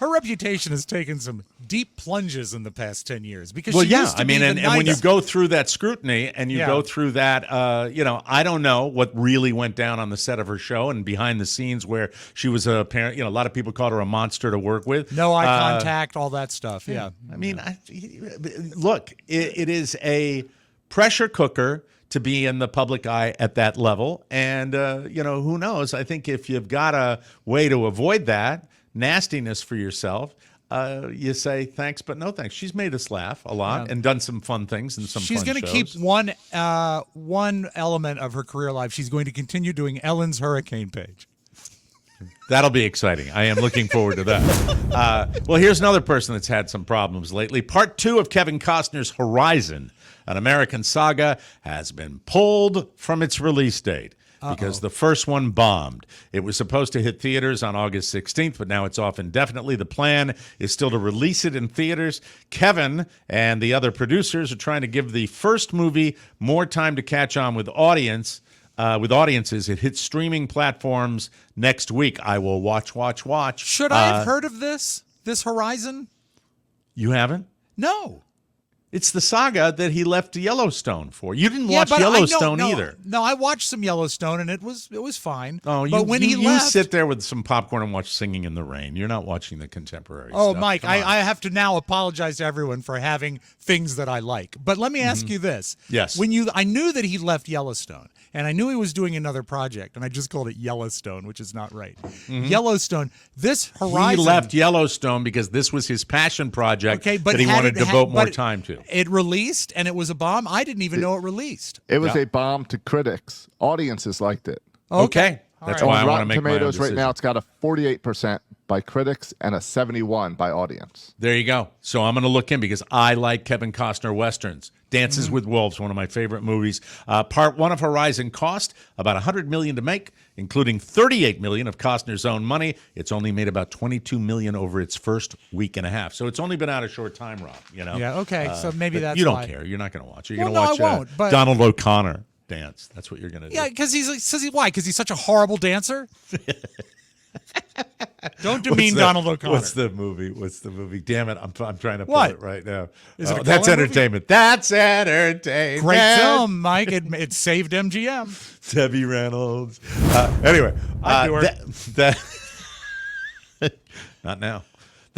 reputation has taken some deep plunges in the past 10 years because she used to be and when you go through that scrutiny and you go through that, I don't know what really went down on the set of her show and behind the scenes where she was a parent. A lot of people called her a monster to work with. No eye contact, all that stuff. Yeah. I mean, look, it is a pressure cooker to be in the public eye at that level. And, who knows? I think if you've got a way to avoid that nastiness for yourself, you say thanks, but no thanks. She's made us laugh a lot and done some fun things and some She's fun going to shows. keep one element of her career alive. She's going to continue doing Ellen's Hurricane Page. That'll be exciting. I am looking forward to that. Well, here's another person that's had some problems lately. Part 2 of Kevin Costner's Horizon, an American saga, has been pulled from its release date because the first one bombed. It was supposed to hit theaters on August 16th, but now it's off indefinitely. The plan is still to release it in theaters. Kevin and the other producers are trying to give the first movie more time to catch on with audiences. It hits streaming platforms next week. I will watch. Should I have heard of this Horizon? You haven't? No. It's the saga that he left Yellowstone for. You didn't watch Yellowstone either. No, I watched some Yellowstone and it was fine. Oh, but when he left, you sit there with some popcorn and watch Singing in the Rain. You're not watching the contemporary Oh, stuff. Mike, I have to now apologize to everyone for having things that I like. But let me ask you this. Yes. I knew that he left Yellowstone, and I knew he was doing another project, and I just called it Yellowstone, which is not right. Yellowstone, this Horizon. He left Yellowstone because this was his passion project that he wanted to devote more time to. It released, and it was a bomb. I didn't even know it released. It was a bomb to critics. Audiences liked it. Okay. That's why I want to make my own Tomatoes right decision. now, it's got a 48% by critics and a 71% by audience. There you go. So I'm going to look in because I like Kevin Costner Westerns. Dances with Wolves, one of my favorite movies. Part 1 of Horizon cost about $100 million to make, including $38 million of Costner's own money. It's only made about $22 million over its first week and a half. So it's only been out a short time, Rob. Yeah, okay. So maybe that's you don't why. care. You're not going to watch it. You're Well, going to no, I watch won't, but- Donald O'Connor dance. That's what you're going to do. Yeah, because why? Because he's such a horrible dancer? Don't demean Donald O'Connor. What's the movie? Damn it, I'm trying to pull What? it right now. Is it a That's color movie? entertainment. That's entertainment. Great film, Mike. It saved MGM. Debbie Reynolds. Anyway, I do her. that not now.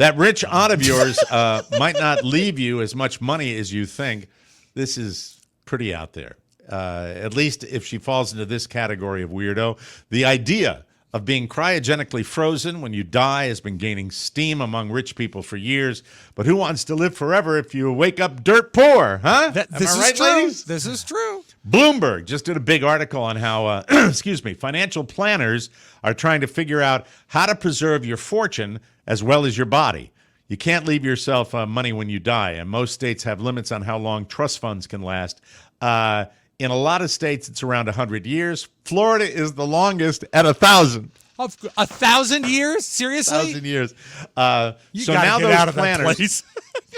That rich aunt of yours might not leave you as much money as you think. This is pretty out there. At least if she falls into this category of weirdo. The idea of being cryogenically frozen when you die has been gaining steam among rich people for years. But who wants to live forever if you wake up dirt poor, huh? This is true. Ladies? This is true. Bloomberg just did a big article on how, financial planners are trying to figure out how to preserve your fortune as well as your body. You can't leave yourself money when you die, and most states have limits on how long trust funds can last. In a lot of states, it's around 100 years. Florida is the longest at 1,000. 1,000 years? Seriously? 1,000 years. You so gotta now get those out of planners, that place.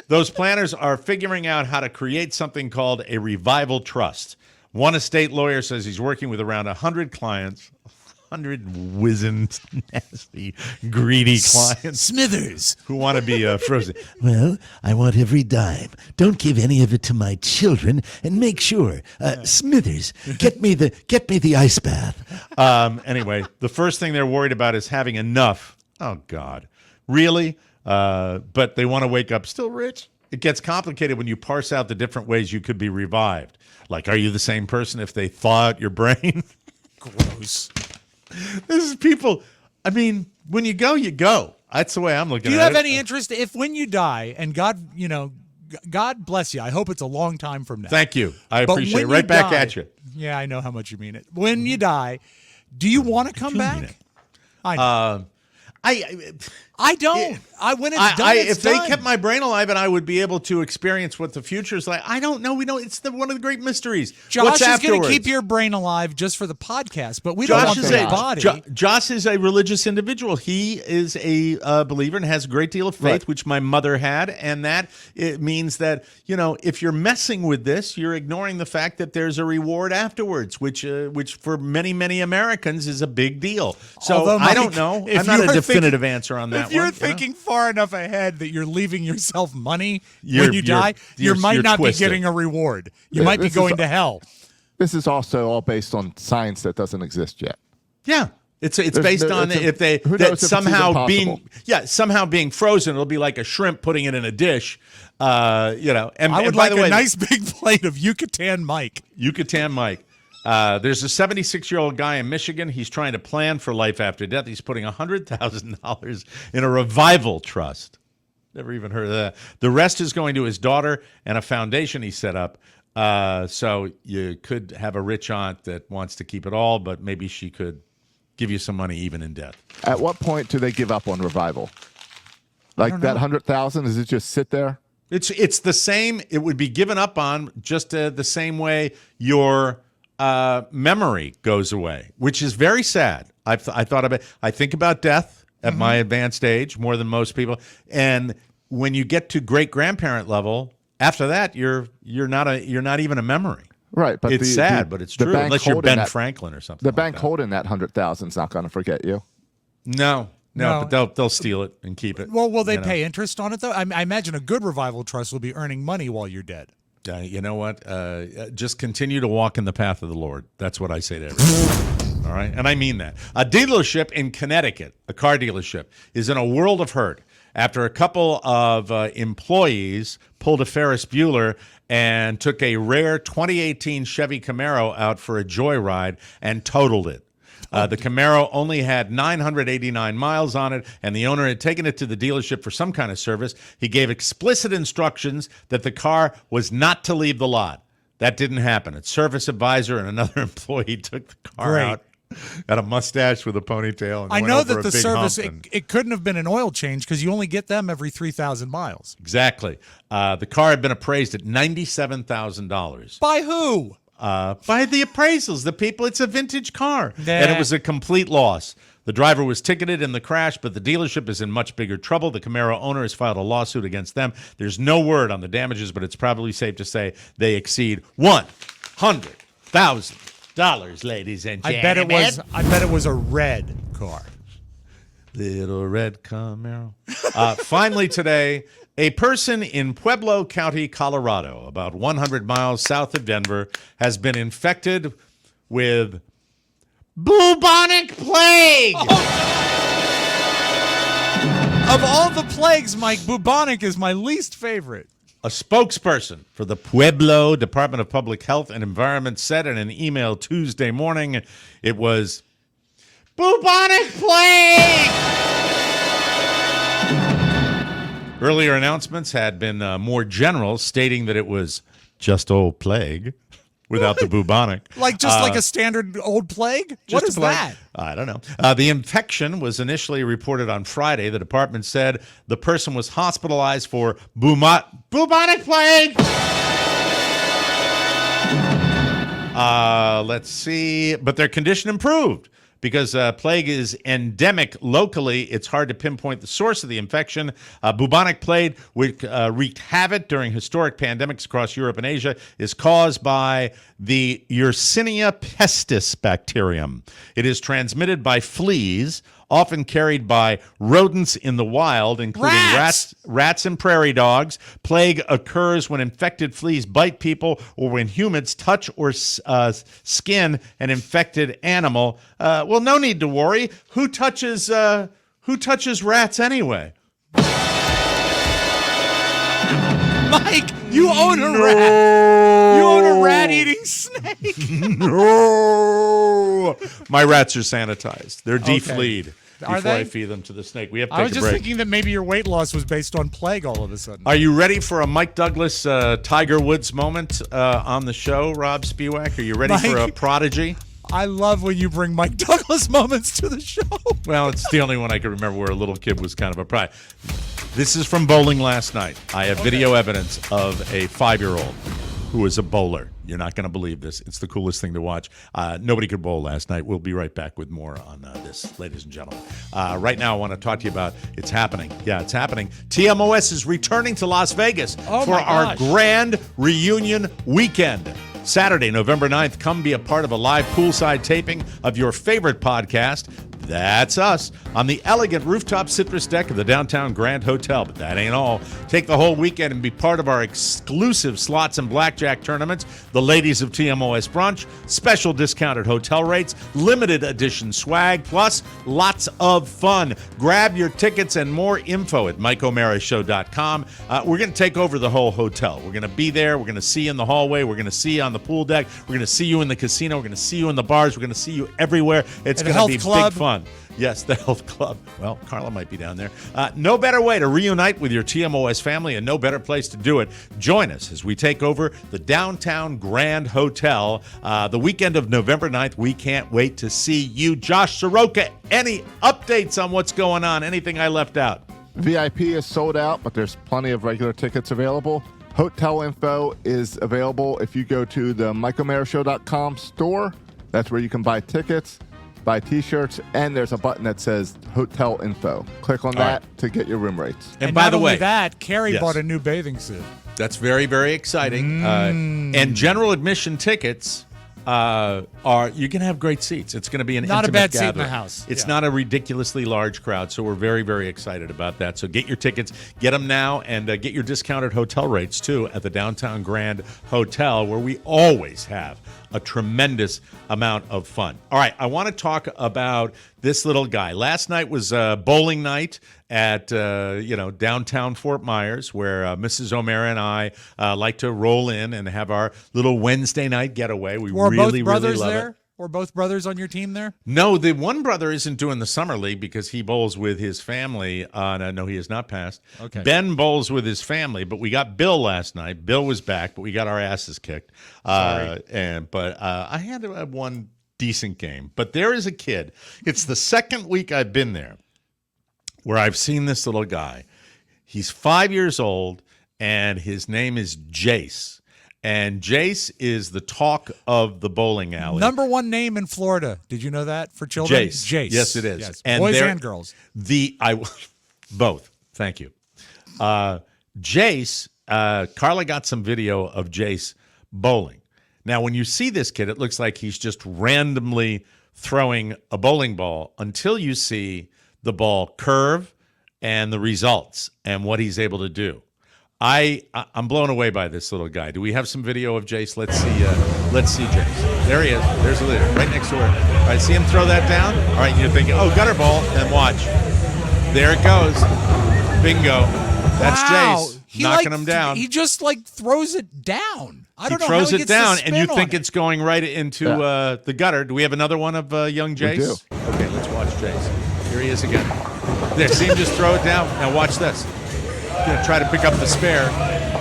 those planners are figuring out how to create something called a revival trust. One estate lawyer says he's working with around 100 clients. 100 wizened, nasty, greedy clients. Smithers. Who want to be frozen. Well, I want every dime. Don't give any of it to my children, and make sure, Smithers, get me the ice bath. Anyway, the first thing they're worried about is having enough. Oh, God. Really? But they want to wake up still rich? It gets complicated when you parse out the different ways you could be revived. Like, are you the same person if they thaw out your brain? Gross. This is people. I mean, when you go, you go. That's the way I'm looking at it. Do you have any interest if when you die, and God bless you. I hope it's a long time from now. Thank you. I appreciate it. Right back at you. Yeah, I know how much you mean it. When you die, do you want to come back? I know. I don't. When it's done, it's if done. they kept my brain alive and I would be able to experience what the future is like, I don't know. We know it's one of the great mysteries. Josh is going to keep your brain alive just for the podcast, but we don't want the body. Josh is a religious individual. He is a believer and has a great deal of faith, which my mother had, and that it means that if you're messing with this, you're ignoring the fact that there's a reward afterwards, which for many Americans is a big deal. So Although, Mike, I don't know. I'm not a definitive answer on that. If you're thinking far enough ahead that you're leaving yourself money when you die, you might not be getting a reward. You might be going to hell. This is also all based on science that doesn't exist yet. Yeah. It's based on somehow being frozen. It'll be like a shrimp putting it in a dish, And I would like a nice big plate of Yucatan Mike. Yucatan Mike. There's a 76-year-old guy in Michigan. He's trying to plan for life after death. He's putting $100,000 in a revival trust. Never even heard of that. The rest is going to his daughter and a foundation he set up. So you could have a rich aunt that wants to keep it all, but maybe she could give you some money even in death. At what point do they give up on revival? Like that 100,000, does it just sit there? It's the same. It would be given up on just the same way your memory goes away, which is very sad. I thought about. I think about death at my advanced age more than most people, and when you get to great grandparent level, after that you're not even a memory. Right, but it's sad, but it's true. Unless you're Ben Franklin or something. The bank holding that 100,000 is not going to forget you. No, but they'll steal it and keep it. Well, will they pay interest on it though? I imagine a good revival trust will be earning money while you're dead. You know what? Just continue to walk in the path of the Lord. That's what I say to everyone. All right? And I mean that. A dealership in Connecticut, a car dealership, is in a world of hurt after a couple of employees pulled a Ferris Bueller and took a rare 2018 Chevy Camaro out for a joyride and totaled it. The Camaro only had 989 miles on it, and the owner had taken it to the dealership for some kind of service. He gave explicit instructions that the car was not to leave the lot. That didn't happen. Its service advisor and another employee took the car out, had a mustache with a ponytail. And I know that the service, it couldn't have been an oil change because you only get them every 3,000 miles. Exactly. The car had been appraised at $97,000. By who? By the appraisals, the people. It's a vintage car, Nah. and it was a complete loss. The driver was ticketed in the crash, but the dealership is in much bigger trouble. The Camaro owner has filed a lawsuit against them. There's no word on the damages, but it's probably safe to say they exceed $100,000, ladies and gentlemen. I bet it was a red car. Little red Camaro. Finally today, a person in Pueblo County, Colorado, about 100 miles south of Denver, has been infected with Bubonic plague. Of all the plagues, Mike, bubonic is my least favorite. A spokesperson for the Pueblo Department of Public Health and Environment said in an email Tuesday morning it was bubonic plague. Earlier announcements had been more general, stating that it was just old plague without the bubonic. Like a standard old plague? What is that? I don't know. The infection was initially reported on Friday. The department said the person was hospitalized for bubonic plague. Let's see. But their condition improved. Because plague is endemic locally, it's hard to pinpoint the source of the infection. Bubonic plague, which wreaked havoc during historic pandemics across Europe and Asia, is caused by the Yersinia pestis bacterium. It is transmitted by fleas, often carried by rodents in the wild, including rats and prairie dogs. Plague occurs when infected fleas bite people or when humans touch or skin an infected animal. Well, no need to worry. Who touches rats anyway? Mike, you own a rat. You own a rat-eating snake. No. My rats are sanitized. They're defleed. Are before they? I feed them to the snake. We have to take I was a just break. thinking that maybe your weight loss was based on plague all of a sudden. Are you ready for a Mike Douglas, Tiger Woods moment on the show, Rob Spiewak? Are you ready for a prodigy? I love when you bring Mike Douglas moments to the show. Well, it's the only one I can remember where a little kid was kind of a pride. This is from bowling last night. I have video evidence of a 5-year-old who was a bowler. You're not going to believe this. It's the coolest thing to watch. Nobody could bowl last night. We'll be right back with more on this, ladies and gentlemen. Right now, I want to talk to you about it's happening. Yeah, it's happening. TMOS is returning to Las Vegas for our grand reunion weekend. Saturday, November 9th, come be a part of a live poolside taping of your favorite podcast. That's us on the elegant rooftop citrus deck of the downtown Grand Hotel. But that ain't all. Take the whole weekend and be part of our exclusive slots and blackjack tournaments, the Ladies of TMOS Brunch, special discounted hotel rates, limited edition swag, plus lots of fun. Grab your tickets and more info at MikeO'MaraShow.com. We're going to take over the whole hotel. We're going to be there. We're going to see you in the hallway. We're going to see you on the pool deck. We're going to see you in the casino. We're going to see you in the bars. We're going to see you everywhere. It's going to be big fun. Yes, the health club. Well, Carla might be down there. No better way to reunite with your TMOS family and no better place to do it. Join us as we take over the downtown Grand Hotel the weekend of November 9th. We can't wait to see you. Josh Soroka, any updates on what's going on? Anything I left out? VIP is sold out, but there's plenty of regular tickets available. Hotel info is available if you go to the MikeO'MaraShow.com store. That's where you can buy tickets, buy t-shirts, and there's a button that says hotel info. Click on that to get your room rates. And by the way, that Carrie bought a new bathing suit. That's very, very exciting. And general admission tickets you're going to have great seats. It's going to be an not intimate a bad gathering. seat in the house. It's not a ridiculously large crowd, so we're very, very excited about that. So get your tickets, get them now, and get your discounted hotel rates too at the Downtown Grand Hotel, where we always have a tremendous amount of fun. All right, I want to talk about this little guy. Last night was bowling night at downtown Fort Myers, where Mrs. O'Mara and I like to roll in and have our little Wednesday night getaway. We Were really, both brothers really love there? it. Were both brothers on your team there? No, the one brother isn't doing the summer league because he bowls with his family. No, he has not passed. Okay. Ben bowls with his family, but we got Bill last night. Bill was back, but we got our asses kicked. Sorry. But I had to have one decent game. But there is a kid. It's the second week I've been there where I've seen this little guy. He's 5 years old, and his name is Jace. And Jace is the talk of the bowling alley. Number one name in Florida. Did you know that for children? Jace. Yes, it is. Yes. And boys and girls. Both. Thank you. Jace, Carla got some video of Jace bowling. Now, when you see this kid, it looks like he's just randomly throwing a bowling ball until you see the ball curve and the results and what he's able to do. I'm blown away by this little guy. Do we have some video of Jace? Let's see Jace. There he is. There's the right next to her. All right, see him throw that down? All right, you're thinking, oh, gutter ball. Then watch. There it goes. Bingo. That's Wow. Jace knocking him down. He just throws it down. I don't know throws how he it gets the down, spin and you on think it. it's going right into the gutter. Do we have another one of young Jace? do. Okay, let's watch Jace. Here he is again. There, see him just throw it down. Now watch this. He's going to try to pick up the spare.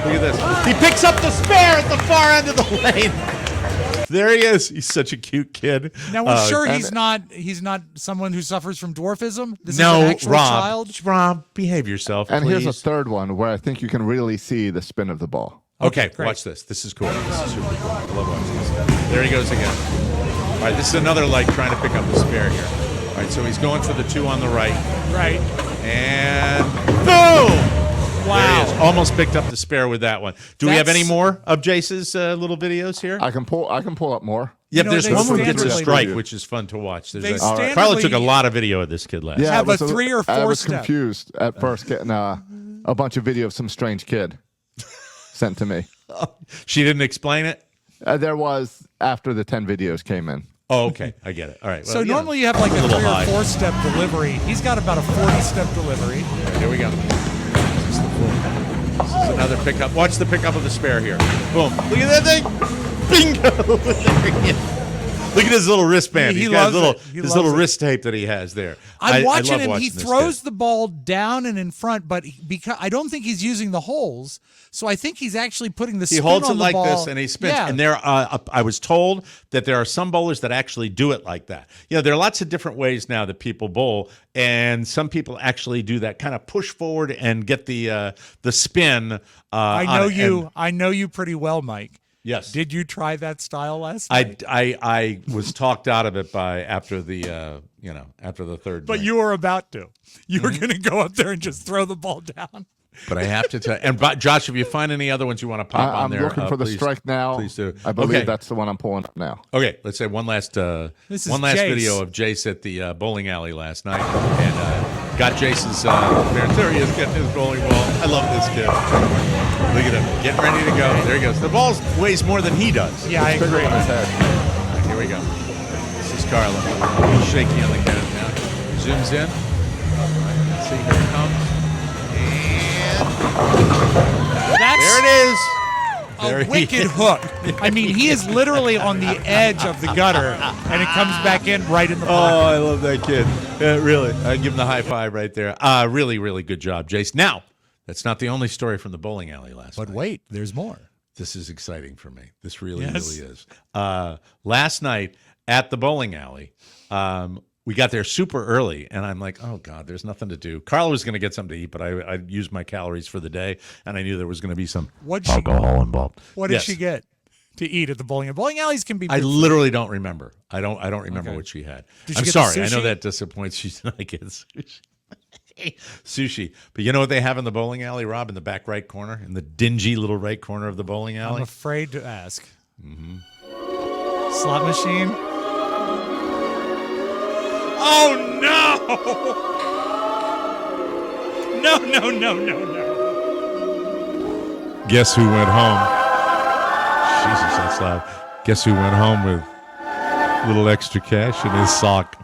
Look at this. He picks up the spare at the far end of the lane. There he is. He's such a cute kid. Now we're sure he's not someone who suffers from dwarfism. This is an No, actual Rob. child. Rob, behave yourself, And please. here's a third one where I think you can really see the spin of the ball. Okay, great. watch this. This is cool. This is super cool. I love watching this. There he goes again. All right, this is another trying to pick up the spare here. All right, so he's going for the 2 on the right. Right. And boom! Wow. There he is. Almost picked up the spare with that one. Do we have That's- any more of Jace's little videos here? I can pull up more. Yeah, You know, there's they one where he gets a standardly- strike, which is fun to watch. They There's standardly- Carla took a lot of video of this kid last night. Have it was a 3 or I 4 was step. confused at first getting a bunch of video of some strange kid sent to me. She didn't explain it? There was after the 10 videos came in. Oh, okay. I get it. All right. Well, So normally you have like a little 3 or high. 4 step delivery. He's got about a 40-step delivery. Here we go. This is another pickup. Watch the pickup of the spare here. Boom. Look at that thing. Bingo. Look at his little wristband. He He's got loves it. He his loves little it. wrist tape that he has there. I'm I watching love him. watching He this throws kid. the ball down and in front, but because I don't think he's using the holes, so I think he's actually putting the He spin holds on it the like ball. this and he spins. Yeah. And I was told that there are some bowlers that actually do it like that. You know, there are lots of different ways now that people bowl, and some people actually do that kind of push forward and get the spin. I on know it. you. And- I know you pretty well, Mike. yes. Did you try that style last night? I was talked out of it after the third. But drink. you were about to. You were Mm-hmm. going to go up there and just throw the ball down. But I have to tell. And Josh, if you find any other ones you want to pop on I'm there, looking for the please- strike now. Please do. I believe Okay. that's the one I'm pulling up now. Okay, let's say one last This is Jace. video of Jace at the bowling alley last night, and got Jace's parents. There he is getting his bowling ball. I love this kid. Look at him getting ready to go. There he goes. The ball weighs more than he does. Yeah, I agree. On his head. All right, here we go. This is Carla. He's shaky on the count now. Zooms in. All right, let's see. Here it comes. And That's there it is. There a he wicked is. hook. I mean, he is literally on the edge of the gutter, and it comes back in right in the Oh, pocket. I love that kid. Yeah, really. I give him the high five right there. Really, really good job, Jace. Now, that's not the only story from the bowling alley last But night. wait, there's more. This is exciting for me. This really, Yes. really is. Last night at the bowling alley, we got there super early, and I'm like, oh, God, there's nothing to do. Carla was going to get something to eat, but I used my calories for the day, and I knew there was going to be some What'd she- alcohol involved. What did Yes. she get to eat at the bowling alley? Bowling alleys can be. I good food. literally don't remember. I don't remember Okay. what she had. Did she I'm get the sorry. I know sushi? that disappoints. She did not get sushi. Sushi. But you know what they have in the bowling alley, Rob, in the back right corner, in the dingy little right corner of the bowling I'm alley? afraid to ask. Slot machine. Oh no! No! Guess who went home? Jesus, that's loud. Guess who went home with a little extra cash in his sock?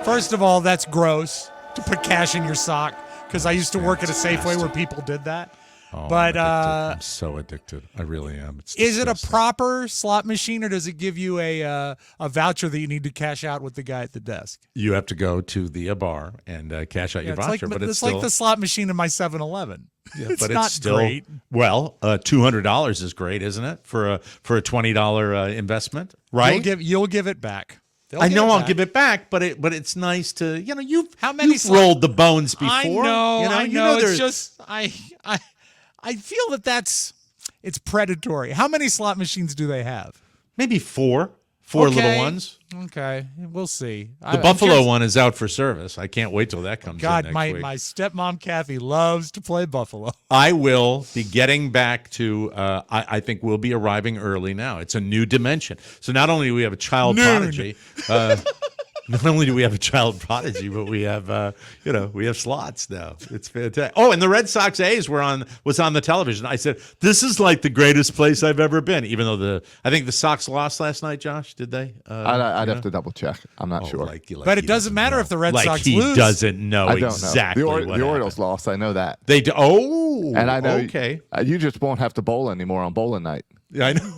First of all, that's gross to put cash in your sock because I used to work at a Safeway where people did that. Oh, But I'm so addicted. I really am. It's is it a disgusting. proper slot machine, or does it give you a voucher that you need to cash out with the guy at the desk? You have to go to the bar and cash out your it's voucher, like, but it's it's still, like the slot machine in my 7-Eleven. yeah, it's but not it's still great. well. $200 is great, isn't it, for a $20 investment? Right? You'll give it back. I know I'll give it back, but it's nice to you've How many you've rolled the bones before. I know. I know. It's there's- just I feel that's it's predatory. How many slot machines do they have? maybe four little Okay. ones. Okay, we'll see. The Buffalo one is out for service. I can't wait till that comes God, in next my week. stepmom Kathy loves to play Buffalo. I will be getting back to. I think we'll be arriving early now. It's a new dimension. So not only do we have a child Noon. prodigy, Not only do we have a child prodigy, but we have, we have slots now. It's fantastic. Oh, and the Red Sox A's was on the television. I said, this is like the greatest place I've ever been. Even though I think the Sox lost last night. Josh, did they? I'd have to double check. I'm not sure. But it doesn't matter if the Red Sox he lose. Doesn't know I don't exactly. know. what The Orioles happened. lost. I know that. They do. Oh, And I know. Okay. You just won't have to bowl anymore on bowling night. Yeah, I know.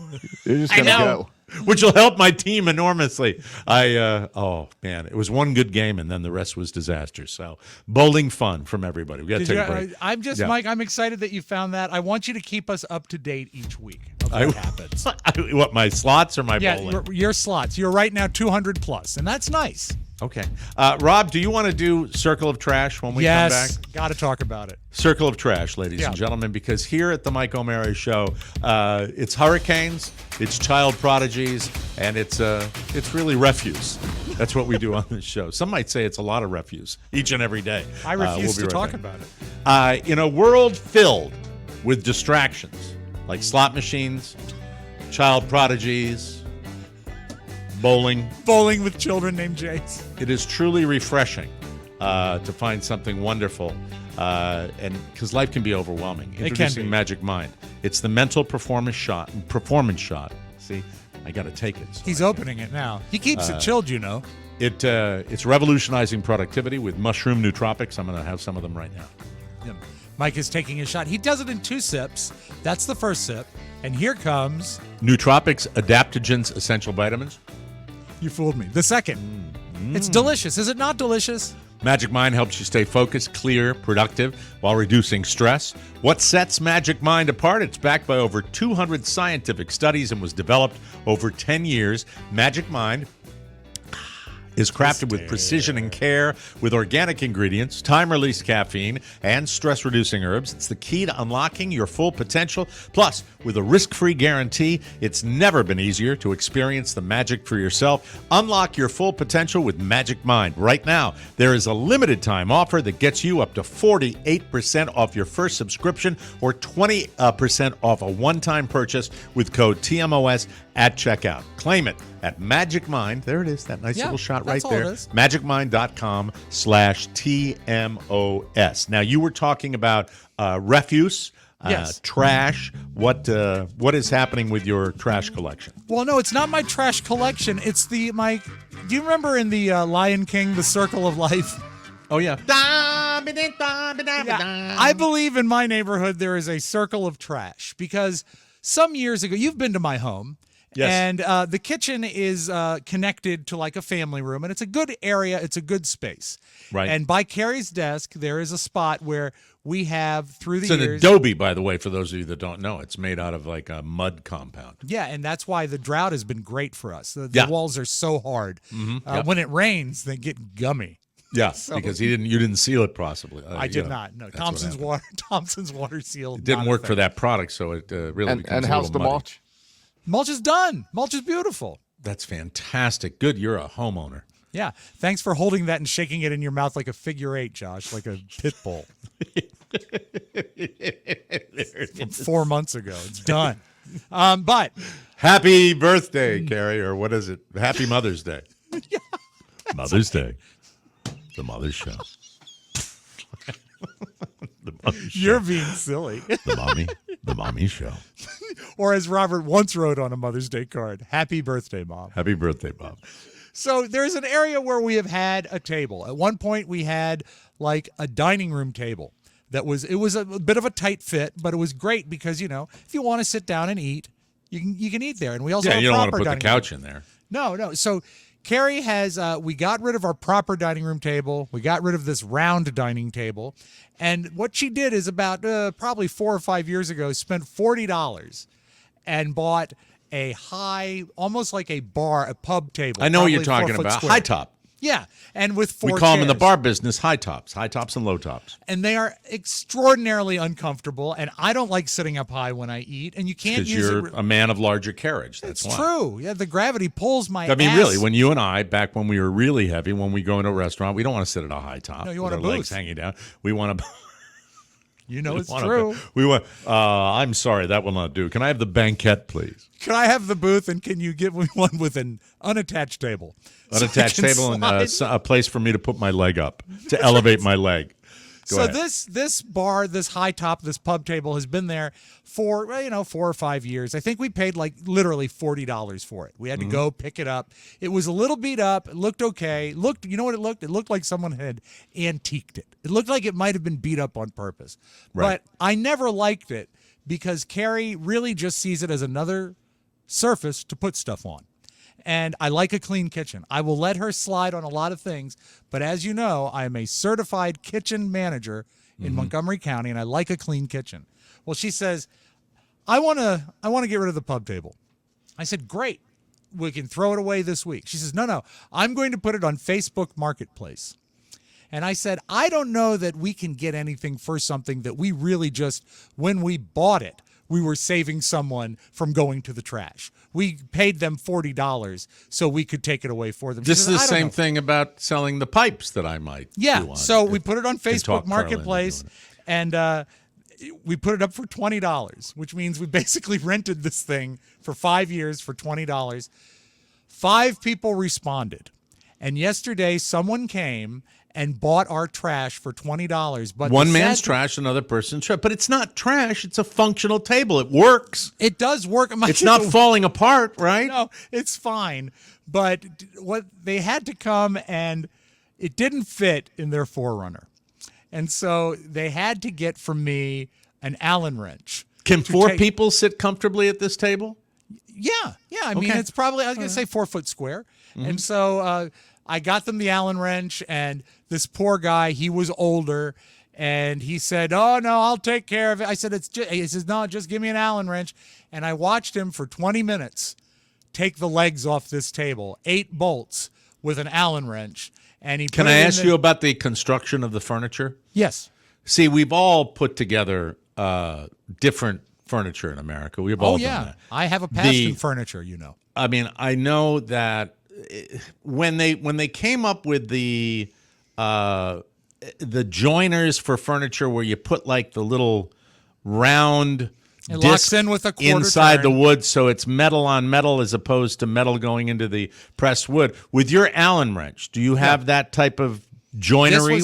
You're just gonna go. Which will help my team enormously. Oh man, it was one good game, and then the rest was disaster. So bowling fun from everybody. We got to take a break. I'm just, Mike. I'm excited that you found that. I want you to keep us up to date each week of what happens. What, my slots or my bowling? Yeah, your slots. You're right now 200 plus, and that's nice. Okay, Rob, do you want to do Circle of Trash when we come back? Yes, got to talk about it. Circle of Trash, ladies and gentlemen, because here at the Mike O'Mara Show, it's hurricanes, it's child prodigies, and it's really refuse. That's what we do on this show. Some might say it's a lot of refuse each and every day. I refuse we'll to right talk back. about it. In a world filled with distractions like slot machines, child prodigies, bowling with children named Jace. it is truly refreshing to find something wonderful, and because life can be overwhelming. Introducing Magic Mind. It's the mental performance shot. See, I got to take it. He's opening it now. He keeps it chilled, you know. It's revolutionizing productivity with mushroom nootropics. I'm going to have some of them right now. Yeah. Mike is taking a shot. He does it in 2 sips. That's the first sip. And here comes... Nootropics Adaptogens Essential Vitamins. You fooled me. The second. It's delicious. Is it not delicious? Magic Mind helps you stay focused, clear, productive while reducing stress. What sets Magic Mind apart? It's backed by over 200 scientific studies and was developed over 10 years. Magic Mind is crafted with precision and care with organic ingredients, time-released caffeine, and stress-reducing herbs. It's the key to unlocking your full potential. Plus, with a risk-free guarantee, it's never been easier to experience the magic for yourself. Unlock your full potential with Magic Mind. Right now, there is a limited-time offer that gets you up to 48% off your first subscription or 20% off a one-time purchase with code TMOS at checkout. Claim it at Magic Mind. There it is, that nice little shot right there. MagicMind.com/TMOS. Now, you were talking about refuse, trash. What is happening with your trash collection? Well, no, it's not my trash collection. It's do you remember in the Lion King, The Circle of Life? Oh, yeah. I believe in my neighborhood there is a circle of trash because some years ago, you've been to my home. Yes. And the kitchen is connected to like a family room, and it's a good area. It's a good space. Right. And by Carrie's desk, there is a spot where we have through the years. It's an adobe, by the way, for those of you that don't know. It's made out of like a mud compound. Yeah, and that's why the drought has been great for us. The walls are so hard. Mm-hmm. When it rains, they get gummy. Yeah, because you didn't seal it possibly. I did not. No, Thompson's water seal. It didn't work for that product, so it really becomes and a how's little the muddy. mulch? Mulch is done. Mulch is beautiful. That's fantastic. Good, you're a homeowner. Yeah. Thanks for holding that and shaking it in your mouth like a figure 8, Josh, like a pit bull. From 4 months ago. It's done. But happy birthday, Carrie, or what is it? Happy Mother's Day. Mother's Day. The Mother's Show. You're being silly. The Mommy Show. Or as Robert once wrote on a Mother's Day card, happy birthday, Mom. Happy birthday, Bob. So there's an area where we have had a table. At one point, we had like a dining room table. It was a bit of a tight fit, but it was great because, if you want to sit down and eat, you can eat there. And we also have you don't want to proper put the couch in there. No. So Carrie has, we got rid of our proper dining room table. We got rid of this round dining table. And what she did is about probably 4 or 5 years ago, spent $40 and bought a high, almost like a bar, a pub table. I know what you're talking about. Square. High top. Yeah. And with 4 We call chairs. them in the bar business high tops and low tops. And they are extraordinarily uncomfortable. And I don't like sitting up high when I eat. And you can't use because you're a man of larger carriage. That's why. True. Yeah, the gravity pulls my ass. Really, when you and I, back when we were really heavy, when we go into a restaurant, we don't want to sit at a high top. No, you want with a our booth. legs hanging down. We want to. You know it's true. We went. I'm sorry, that will not do. Can I have the banquette, please? Can I have the booth, and can you give me one with an unattached table? Unattached table and a place for me to put my leg up to elevate my leg. Go ahead. This bar, this high top, this pub table has been there for 4 or 5 years. I think we paid like literally $40 for it. We had to go pick it up. It was a little beat up. It looked okay. You know what it looked? It looked like someone had antiqued it. It looked like it might have been beat up on purpose. Right. But I never liked it because Carrie really just sees it as another surface to put stuff on. And I like a clean kitchen. I will let her slide on a lot of things, but as you know, I am a certified kitchen manager in Montgomery County, and I like a clean kitchen. Well, she says, I want to get rid of the pub table. I said, great. We can throw it away this week. She says, no, I'm going to put it on Facebook Marketplace. And I said, I don't know that we can get anything for something that we really just, when we bought it, we were saving someone from going to the trash. We paid them $40 so we could take it away for them. This is the same thing about selling the pipes that I might do on. So we put it on Facebook Marketplace, and we put it up for $20, which means we basically rented this thing for 5 years for $20. 5 people responded. And yesterday, someone came and bought our trash for $20. But one man's trash, another person's trash. But it's not trash. It's a functional table. It works. It does work. It's not falling apart, right? No, it's fine. But what they had to come, and it didn't fit in their Forerunner. And so they had to get from me an Allen wrench. Can 4 people sit comfortably at this table? Yeah. I mean, it's probably, I was going to say 4 foot square. And so I got them the Allen wrench, and this poor guy, he was older, and he said, oh, no, I'll take care of it. I said, he says, no, just give me an Allen wrench. And I watched him for 20 minutes take the legs off this table, 8 bolts with an Allen wrench. And he Can I ask you about the construction of the furniture? Yes. See, we've all put together different furniture in America. We've all done that. I have a past in furniture, you know. I mean, I know that when they came up with the joiners for furniture, where you put like the little round it locks in with a quarter inside turn. the wood, so it's metal on metal as opposed to metal going into the pressed wood. With your Allen wrench, do you have that type of joinery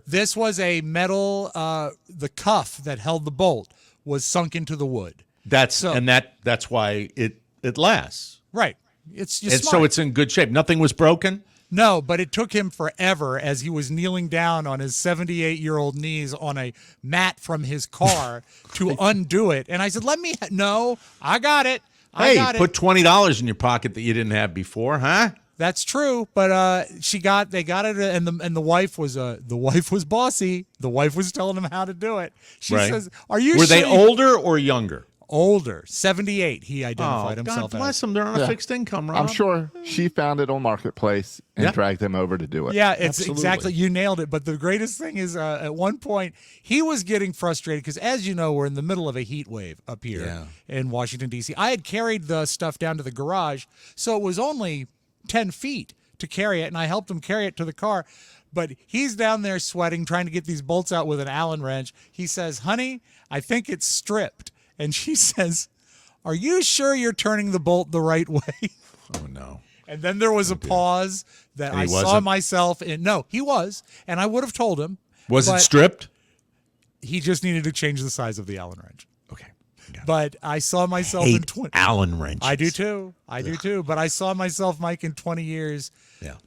this was a metal the cuff that held the bolt was sunk into the wood. That's why it lasts. Right. It's just and so it's in good shape. Nothing was broken? No, but it took him forever as he was kneeling down on his 78-year-old knees on a mat from his car to undo it. And I said, no, I got it. Put $20 in your pocket that you didn't have before, huh? That's true, but they got it, and the wife was bossy. The wife was telling him how to do it. She says, "Are you?" Were they older or younger? Older, 78. He identified himself. God bless them. They're on a fixed income, Rob. I'm sure she found it on Marketplace and dragged them over to do it. Yeah, it's exactly. You nailed it. But the greatest thing is, at one point, he was getting frustrated because, as you know, we're in the middle of a heat wave up here in Washington, D.C. I had carried the stuff down to the garage, so it was only 10 feet to carry it, and I helped him carry it to the car. But he's down there sweating, trying to get these bolts out with an Allen wrench. He says, honey, I think it's stripped. And she says, are you sure you're turning the bolt the right way? Oh, no. And then there was a pause that I saw myself in. No, he was, and I would have told him. Was it stripped? He just needed to change the size of the Allen wrench. Okay. But I saw myself in 20 Allen wrenches. I do too. But I saw myself, Mike, in 20 years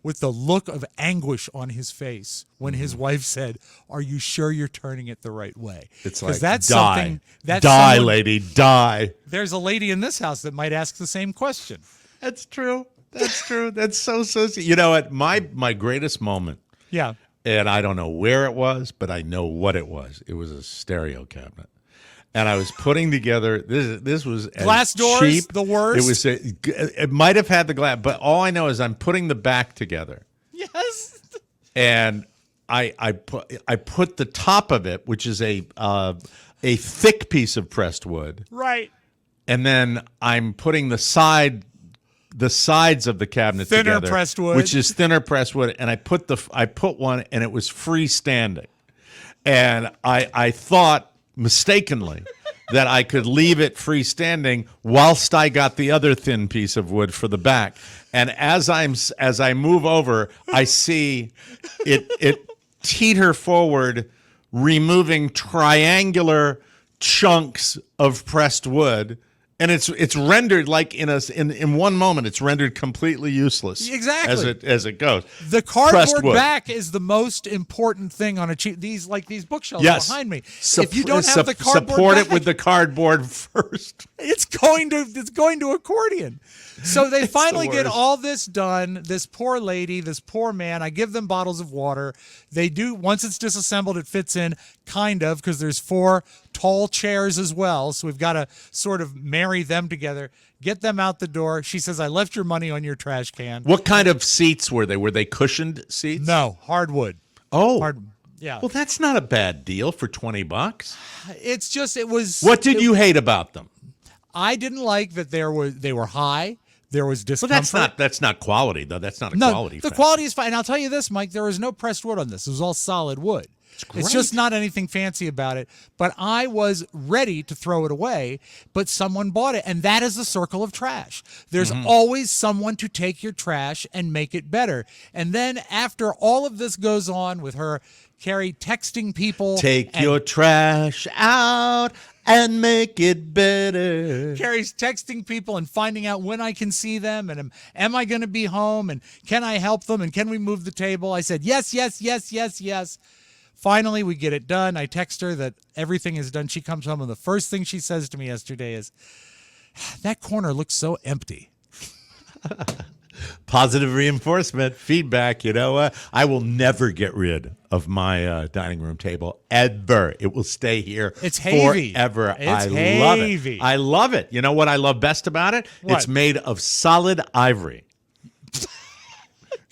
with the look of anguish on his face when his wife said, "Are you sure you're turning it the right way?" It's like, that's die, something. That's die, lady, die. There's a lady in this house that might ask the same question. That's true. That's true. That's so. You know what? My greatest moment. Yeah. And I don't know where it was, but I know what it was. It was a stereo cabinet. And I was putting together this was glass doors, cheap. The worst. It might have had the glass, but all I know is I'm putting the back together. Yes. And I put the top of it, which is a thick piece of pressed wood. Right. And then I'm putting the sides of the cabinet thinner together, pressed wood, which is thinner pressed wood. And I put one, and it was freestanding. And I thought mistakenly that I could leave it freestanding whilst I got the other thin piece of wood for the back. And as I move over, I see it teeter forward, removing triangular chunks of pressed wood. And it's rendered like in one moment. It's rendered completely useless. Exactly as it goes. The cardboard back is the most important thing on a cheap. These bookshelves behind me. If you don't have the cardboard support back, it with the cardboard first. It's going to accordion. So they finally get all this done. This poor lady, this poor man. I give them bottles of water. They do. Once it's disassembled, it fits in kind of because there's 4 tall chairs as well. So we've got to sort of marry them together. Get them out the door. She says, "I left your money on your trash can." What kind of seats were they? Were they cushioned seats? No, hardwood. Oh, yeah. Well, that's not a bad deal for $20. It's just it was. What did you hate about them? I didn't like that they were high. There was discomfort. Well, that's not quality though. That's not a quality. The quality is fine. And I'll tell you this, Mike. There was no pressed wood on this. It was all solid wood. It's just not anything fancy about it. But I was ready to throw it away, but someone bought it. And that is the circle of trash. There's always someone to take your trash and make it better. And then after all of this goes on with her, Carrie texting people. Take your trash out and make it better. Carrie's texting people and finding out when I can see them and am I going to be home and can I help them and can we move the table? I said, yes, yes, yes, yes, yes. Finally, we get it done. I text her that everything is done. She comes home and the first thing she says to me yesterday is, that corner looks so empty. Positive reinforcement, feedback. You know what? I will never get rid of my dining room table ever. It will stay here forever. I love it. I love it. You know what I love best about it? What? It's made of solid ivory.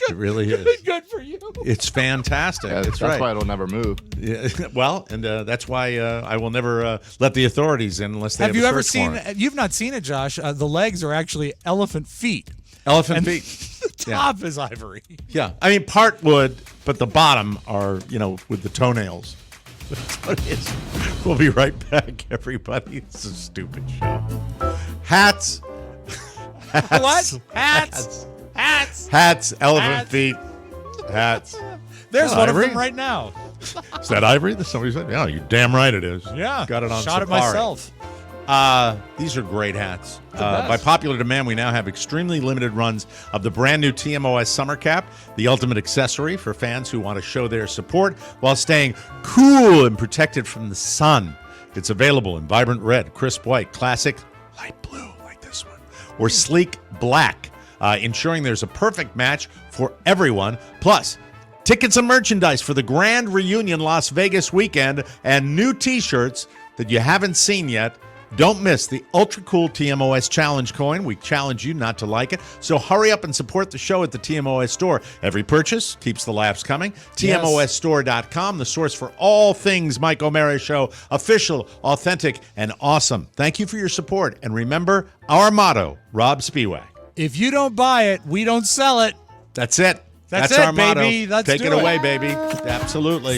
It really is. Good for you. It's fantastic. Yeah, that's right. why it'll never move. Yeah, well, and that's why I will never let the authorities in unless they have you a ever search seen? warrant. You've not seen it, Josh. The legs are actually elephant feet. Elephant feet. The top is ivory. Yeah, I mean part wood, but the bottom are with the toenails. That's what it is. We'll be right back, everybody. It's a stupid show. Hats. What? Hats. Elephant feet. Hats. There's one ivory? of them right now. Is that ivory that somebody said? Yeah, you're damn right it is. Yeah. Got it on Shot Safari. it myself. These are great hats. By popular demand, we now have extremely limited runs of the brand new TMOS Summer Cap, the ultimate accessory for fans who want to show their support while staying cool and protected from the sun. It's available in vibrant red, crisp white, classic light blue like this one, or sleek black, ensuring there's a perfect match for everyone. Plus, tickets and merchandise for the Grand Reunion Las Vegas weekend and new T-shirts that you haven't seen yet. Don't miss the ultra cool TMOS Challenge coin. We challenge you not to like it. So hurry up and support the show at the TMOS store. Every purchase keeps the laughs coming. TMOSstore.com, the source for all things Mike O'Mara Show, official, authentic, and awesome. Thank you for your support. And remember our motto, Rob Spiewak. If you don't buy it, we don't sell it. That's it. That's our baby. motto. Let's Take do it it. away, baby. Absolutely.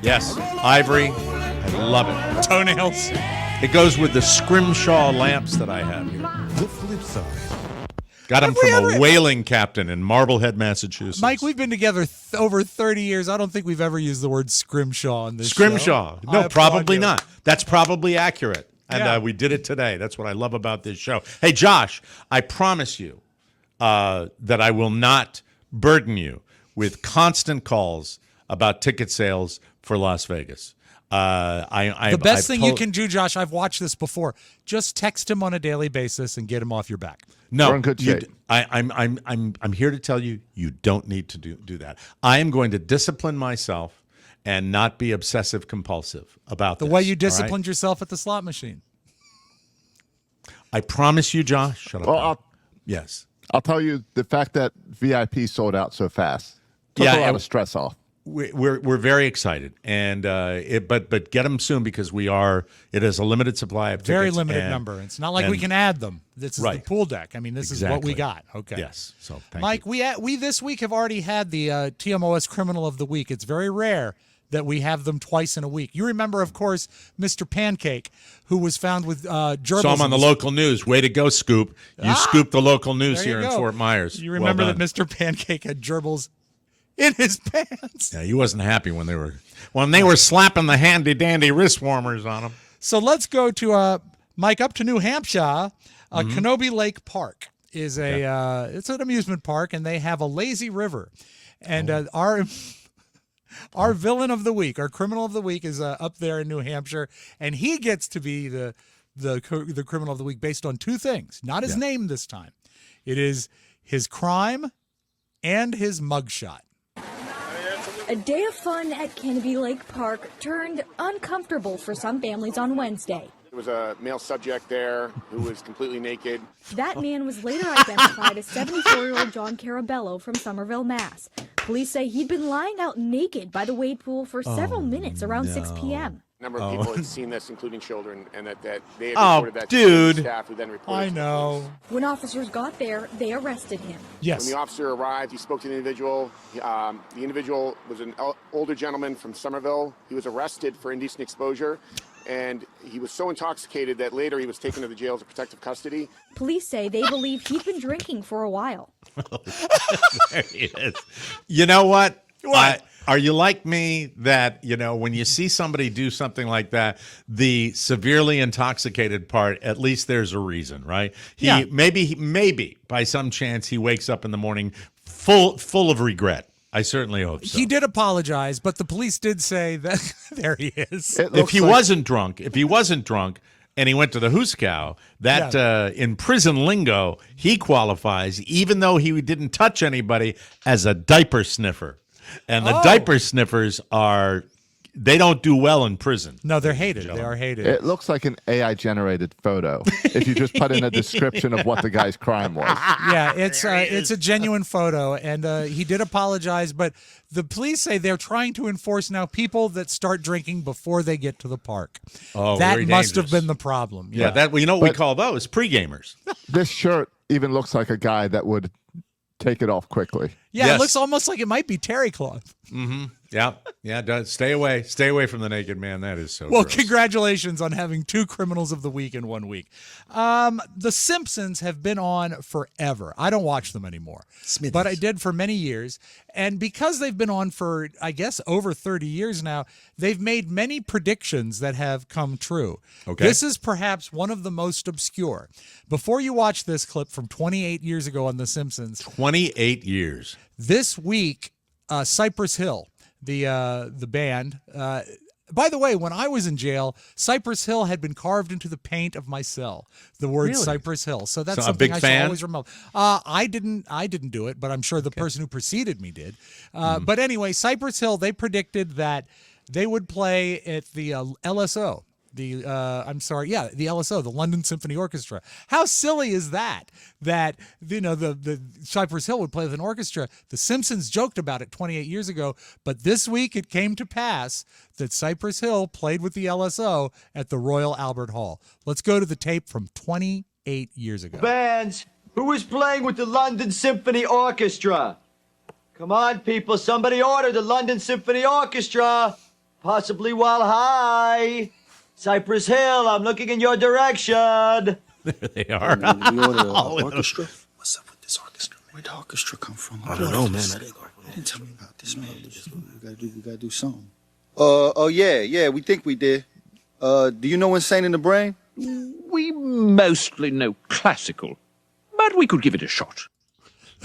Yes. Ivory. I love it. Toenails. It goes with the scrimshaw lamps that I have here. The flip side. Got them from a whaling captain in Marblehead, Massachusetts. Mike, we've been together over 30 years. I don't think we've ever used the word scrimshaw on this Scrimshaw. show. No, probably not. That's probably accurate. And Yeah. we did it today. That's what I love about this show. Hey, Josh, I promise you that I will not burden you with constant calls about ticket sales for Las Vegas. The best thing you can do, Josh, I've watched this before. Just text him on a daily basis and get him off your back. No, We're in good shape. I'm here to tell you, you don't need to do that. I am going to discipline myself and not be obsessive compulsive about The this, way you all right? disciplined yourself at the slot machine. I promise you, Josh. Shut up. Well, Yes. I'll tell you the fact that VIP sold out so fast took Yeah, a lot and- of stress off. We're very excited, and but get them soon because it is a limited supply of tickets. Very limited number. It's not like we can add them. This is the pool deck. I mean, this is what we got. Okay. Yes. So thank Mike, you. we this week have already had the TMOS Criminal of the Week. It's very rare that we have them twice in a week. You remember, of course, Mr. Pancake, who was found with gerbils. Saw him on the local news. Way to go, Scoop. You scooped the local news here in go. Fort Myers. You remember that Mr. Pancake had gerbils in his pants. Yeah, he wasn't happy when they were slapping the handy-dandy wrist warmers on him. So let's go to, Mike, up to New Hampshire. Kenobi Lake Park is it's an amusement park, and they have a lazy river. And our villain of the week, our criminal of the week, is up there in New Hampshire, and he gets to be the criminal of the week based on two things. Not his name this time. It is his crime and his mugshot. A day of fun at Kenobi Lake Park turned uncomfortable for some families on Wednesday. There was a male subject there who was completely naked. That man was later identified as 74-year-old John Carabello from Somerville, Mass. Police say he'd been lying out naked by the wade pool for several minutes around 6 p.m. A number of people had seen this, including children, and that they had reported that dude. to staff, who then reported I it to the know. police. When officers got there, they arrested him. Yes. When the officer arrived, he spoke to the individual. The individual was an older gentleman from Somerville. He was arrested for indecent exposure, and he was so intoxicated that later he was taken to the jail as a protective custody. Police say they believe he'd been drinking for a while. There he is. You know what? What? Are you like me that, when you see somebody do something like that, the severely intoxicated part, at least there's a reason, right? Maybe by some chance he wakes up in the morning full of regret. I certainly hope so. He did apologize, but the police did say that there he is. If he wasn't drunk, and he went to the Hooskow, in prison lingo, he qualifies, even though he didn't touch anybody, as a diaper sniffer. And the diaper sniffers they don't do well in prison. No, they're hated. They are hated. It looks like an AI-generated photo if you just put in a description of what the guy's crime was. Yeah, it's a genuine photo, and he did apologize, but the police say they're trying to enforce now people that start drinking before they get to the park. Oh, that very must dangerous. have been the problem. Yeah, you know what we call those? Pre-gamers. This shirt even looks like a guy that would take it off quickly. Yeah, Yes. It looks almost like it might be terry cloth. Mm-hmm. Yeah. Stay away from the naked man. That is so Well, gross. congratulations on having two criminals of the week in 1 week. The Simpsons have been on forever. I don't watch them anymore, but I did for many years. And because they've been on for, I guess, over 30 years now, they've made many predictions that have come true. Okay. This is perhaps one of the most obscure. Before you watch this clip from 28 years ago on The Simpsons. 28 years. This week, Cypress Hill, the band. By the way, when I was in jail, Cypress Hill had been carved into the paint of my cell. The word Really? Cypress Hill. So that's So a something big I fan? should always remember. I didn't do it, but I'm sure the person who preceded me did. But anyway, Cypress Hill, they predicted that they would play at the LSO. The LSO, the London Symphony Orchestra. How silly is that? That the Cypress Hill would play with an orchestra. The Simpsons joked about it 28 years ago, but this week it came to pass that Cypress Hill played with the LSO at the Royal Albert Hall. Let's go to the tape from 28 years ago. Bands, who is playing with the London Symphony Orchestra? Come on, people, somebody order the London Symphony Orchestra, possibly while high. Cypress Hill, I'm looking in your direction. There they are. Orchestra? What's up with this orchestra? Where'd the orchestra come from? I don't know, man. They didn't tell me about this, man. We gotta do something. Yeah, we think we did. Do you know Insane in the Brain? We mostly know classical, but we could give it a shot.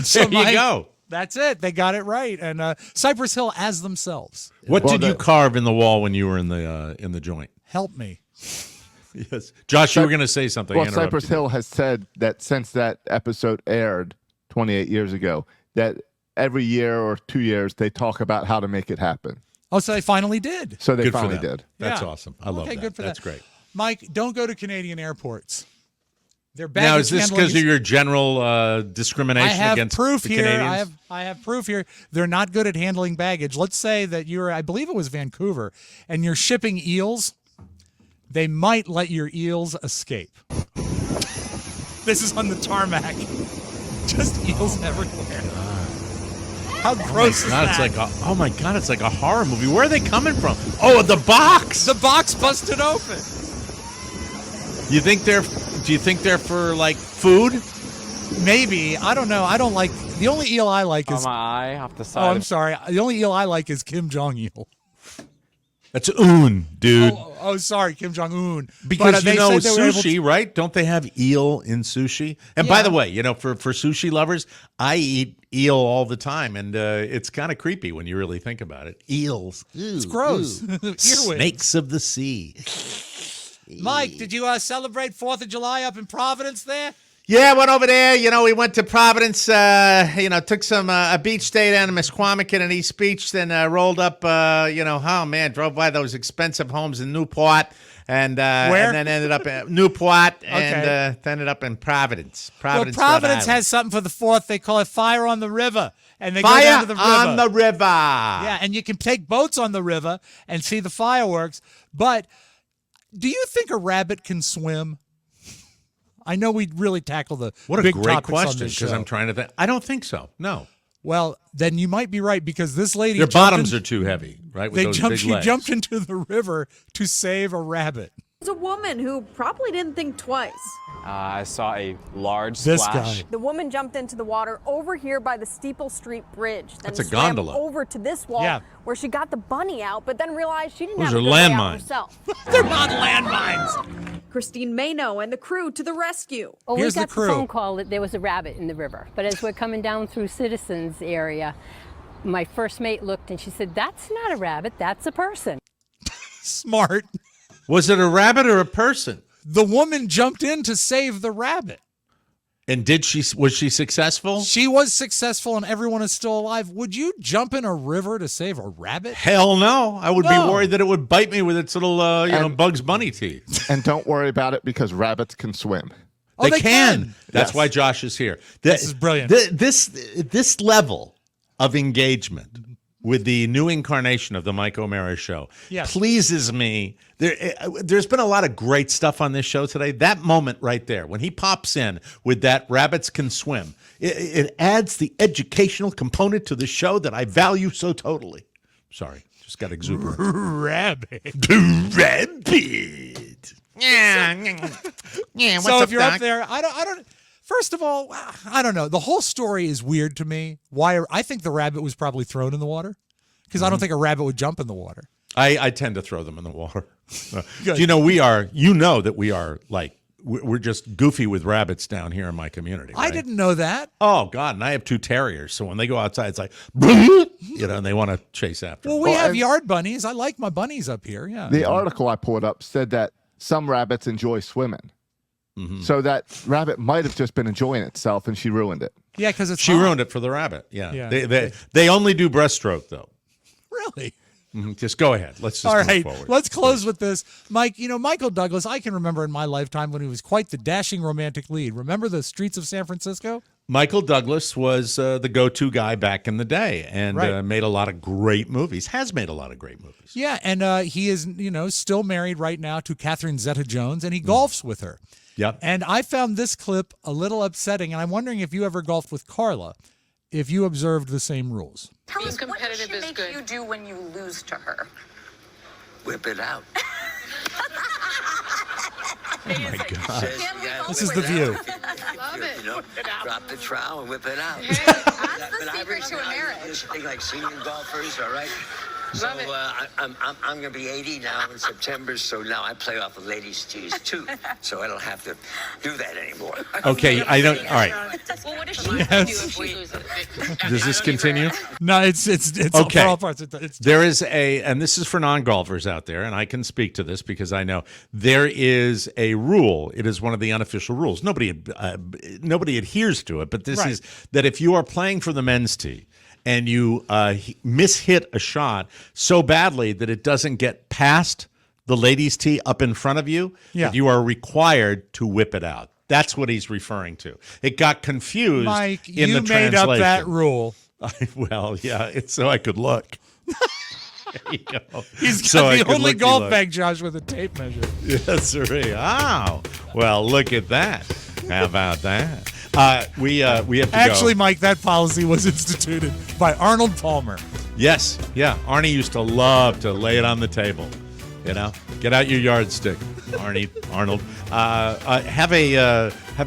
So There you go. That's it. They got it right. And Cypress Hill as themselves. What did you carve in the wall when you were in the joint? Help me. Yes, Josh, you were going to say something. Well, Cypress Hill has said that since that episode aired 28 years ago, that every year or 2 years they talk about how to make it happen. Oh, so they finally did. So they Good for finally them. did. That's Yeah. awesome. I love that. Good for That's that. great. Mike, don't go to Canadian airports. Their baggage Now, is this handling because of your general discrimination I have against proof the here. Canadians? I have proof here. They're not good at handling baggage. Let's say that I believe it was Vancouver, and you're shipping eels. They might let your eels escape. This is on the tarmac. Just eels everywhere. How gross is that? It's like oh my God, it's like a horror movie. Where are they coming from? Oh, the box. The box busted open. Do you think they're for like food? Maybe. I don't know. I don't like the only eel I like is my eye off the side. Oh, I'm sorry. The only eel I like is Kim Jong Il. That's Un, dude. Oh, sorry, Kim Jong Un. Because but, sushi, right? Don't they have eel in sushi? And by the way, for sushi lovers, I eat eel all the time, and it's kind of creepy when you really think about it. Eels, it's gross. Snakes of the sea. Mike, did you celebrate 4th of July up in Providence there? Yeah, I went over there. We went to Providence. Took some a beach stay down in Mesquamicut and East Beach. Then rolled up. Drove by those expensive homes in Newport, and where? And then ended up in Newport, and ended up in Providence. Providence Rhode has something for the 4th. They call it Fire on the River, and they Fire go down to the river. on the river. Yeah, and you can take boats on the river and see the fireworks. But do you think a rabbit can swim? I know we really tackle the what a big great topics question, on this show. because I'm trying to think. I don't think so. No. Well, then you might be right, because this lady their bottoms are too heavy, right? With those big she legs. jumped into the river to save a rabbit. There's a woman who probably didn't think twice. I saw a large This splash. guy. The woman jumped into the water over here by the Steeple Street Bridge. Then That's a swam gondola. over to this wall where she got the bunny out, but then realized she didn't Those have are a good way out landmines. herself. They're not landmines. Christine Mayno and the crew to the rescue. Well, Here's we got the crew. phone call that there was a rabbit in the river. But as we're coming down through Citizens area, my first mate looked and she said, "That's not a rabbit, that's a person." Smart. Was it a rabbit or a person? The woman jumped in to save the rabbit. And was she successful? She was successful, and everyone is still alive. Would you jump in a river to save a rabbit? Hell no. I would be worried that it would bite me with its little, Bugs Bunny teeth. And don't worry about it, because rabbits can swim. They can. That's why Josh is here. This is brilliant. This level of engagement with the new incarnation of the Mike O'Mara Show pleases me. There's been a lot of great stuff on this show today. That moment right there, when he pops in with that rabbits can swim, it adds the educational component to the show that I value so totally. Sorry, just got exuberant. Rabbit. Rabbit. Yeah. So if you're up there, I don't. First of all, I don't know. The whole story is weird to me. Why? I think the rabbit was probably thrown in the water, because I don't think a rabbit would jump in the water. I tend to throw them in the water. We are like we're just goofy with rabbits down here in my community. Right? I didn't know that. Oh God! And I have 2 terriers, so when they go outside, it's like, and they want to chase after. Well, we have yard bunnies. I like my bunnies up here. Yeah. The article I pulled up said that some rabbits enjoy swimming. Mm-hmm. So that rabbit might have just been enjoying itself, and she ruined it. Yeah, because she ruined it for the rabbit. Yeah. They only do breaststroke though. Really? Mm-hmm. Just go ahead. Let's just all move right. forward. Let's close with this, Mike. Michael Douglas. I can remember in my lifetime when he was quite the dashing romantic lead. Remember the Streets of San Francisco? Michael Douglas was the go-to guy back in the day, and made a lot of great movies. Has made a lot of great movies. Yeah, and he is still married right now to Catherine Zeta-Jones, and he golfs with her. Yep. And I found this clip a little upsetting, and I'm wondering if you ever golfed with Carla, if you observed the same rules. Tell us, what does she make you do when you lose to her? Whip it out. Oh my God. This is The View. Love it. Drop the trowel and whip it out. That's the secret to a marriage. This thing like senior golfers, all right? So Love it. I'm going to be 80 now in September, so now I play off of ladies' tees too. So I don't have to do that anymore. Okay, I don't. All right. Well, what does she do if we lose it? Does this continue? No, it's okay. for all parts. There is and this is for non-golfers out there, and I can speak to this because I know there is a rule. It is one of the unofficial rules. Nobody adheres to it, but this is that if you are playing for the men's tee and you mishit a shot so badly that it doesn't get past the ladies' tee up in front of you, that you are required to whip it out. That's what he's referring to. It got confused Mike, in the translation. you made up that rule. Well, yeah, it's so I could look. There you go. He's got the only golf bag, Josh, with a tape measure. Yes, sir. Wow. Well, look at that. How about that? We have to Actually, go. Mike, that policy was instituted by Arnold Palmer. Yes, yeah. Arnie used to love to lay it on the table. You know, get out your yardstick, Arnold. Have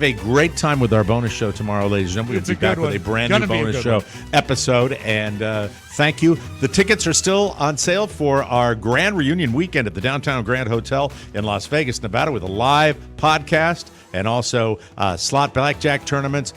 a great time with our bonus show tomorrow, ladies and gentlemen. We'll be back with a brand new bonus show episode. And thank you. The tickets are still on sale for our grand reunion weekend at the Downtown Grand Hotel in Las Vegas, Nevada, with a live podcast and also slot blackjack tournaments,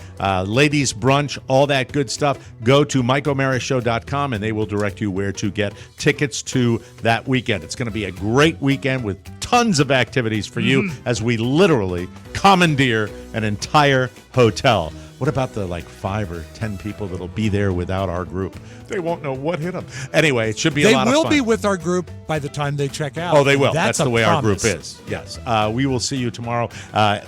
ladies brunch, all that good stuff. Go to MikeO'MaraShow.com and they will direct you where to get tickets to that weekend. It's going to be a great weekend with tons of activities for you as we literally commandeer an entire hotel. What about the 5 or 10 people that'll be there without our group? They won't know what hit them. Anyway, it should be a lot of fun. They will be with our group by the time they check out. Oh, they will. That's the way promise. our group is. Yes. We will see you tomorrow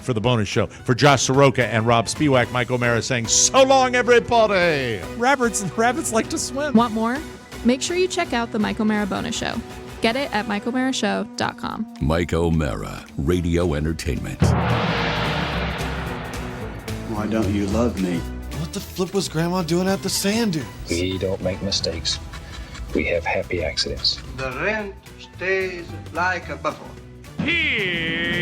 for the bonus show. For Josh Soroka and Rob Spiewak, Mike O'Mara saying, so long, everybody. Rabbits like to swim. Want more? Make sure you check out the Mike O'Mara bonus show. Get it at MikeO'MaraShow.com. Mike O'Mara, Radio Entertainment. Why don't you love me? What the flip was Grandma doing at the sand dunes? We don't make mistakes. We have happy accidents. The rent stays like a buffer. Here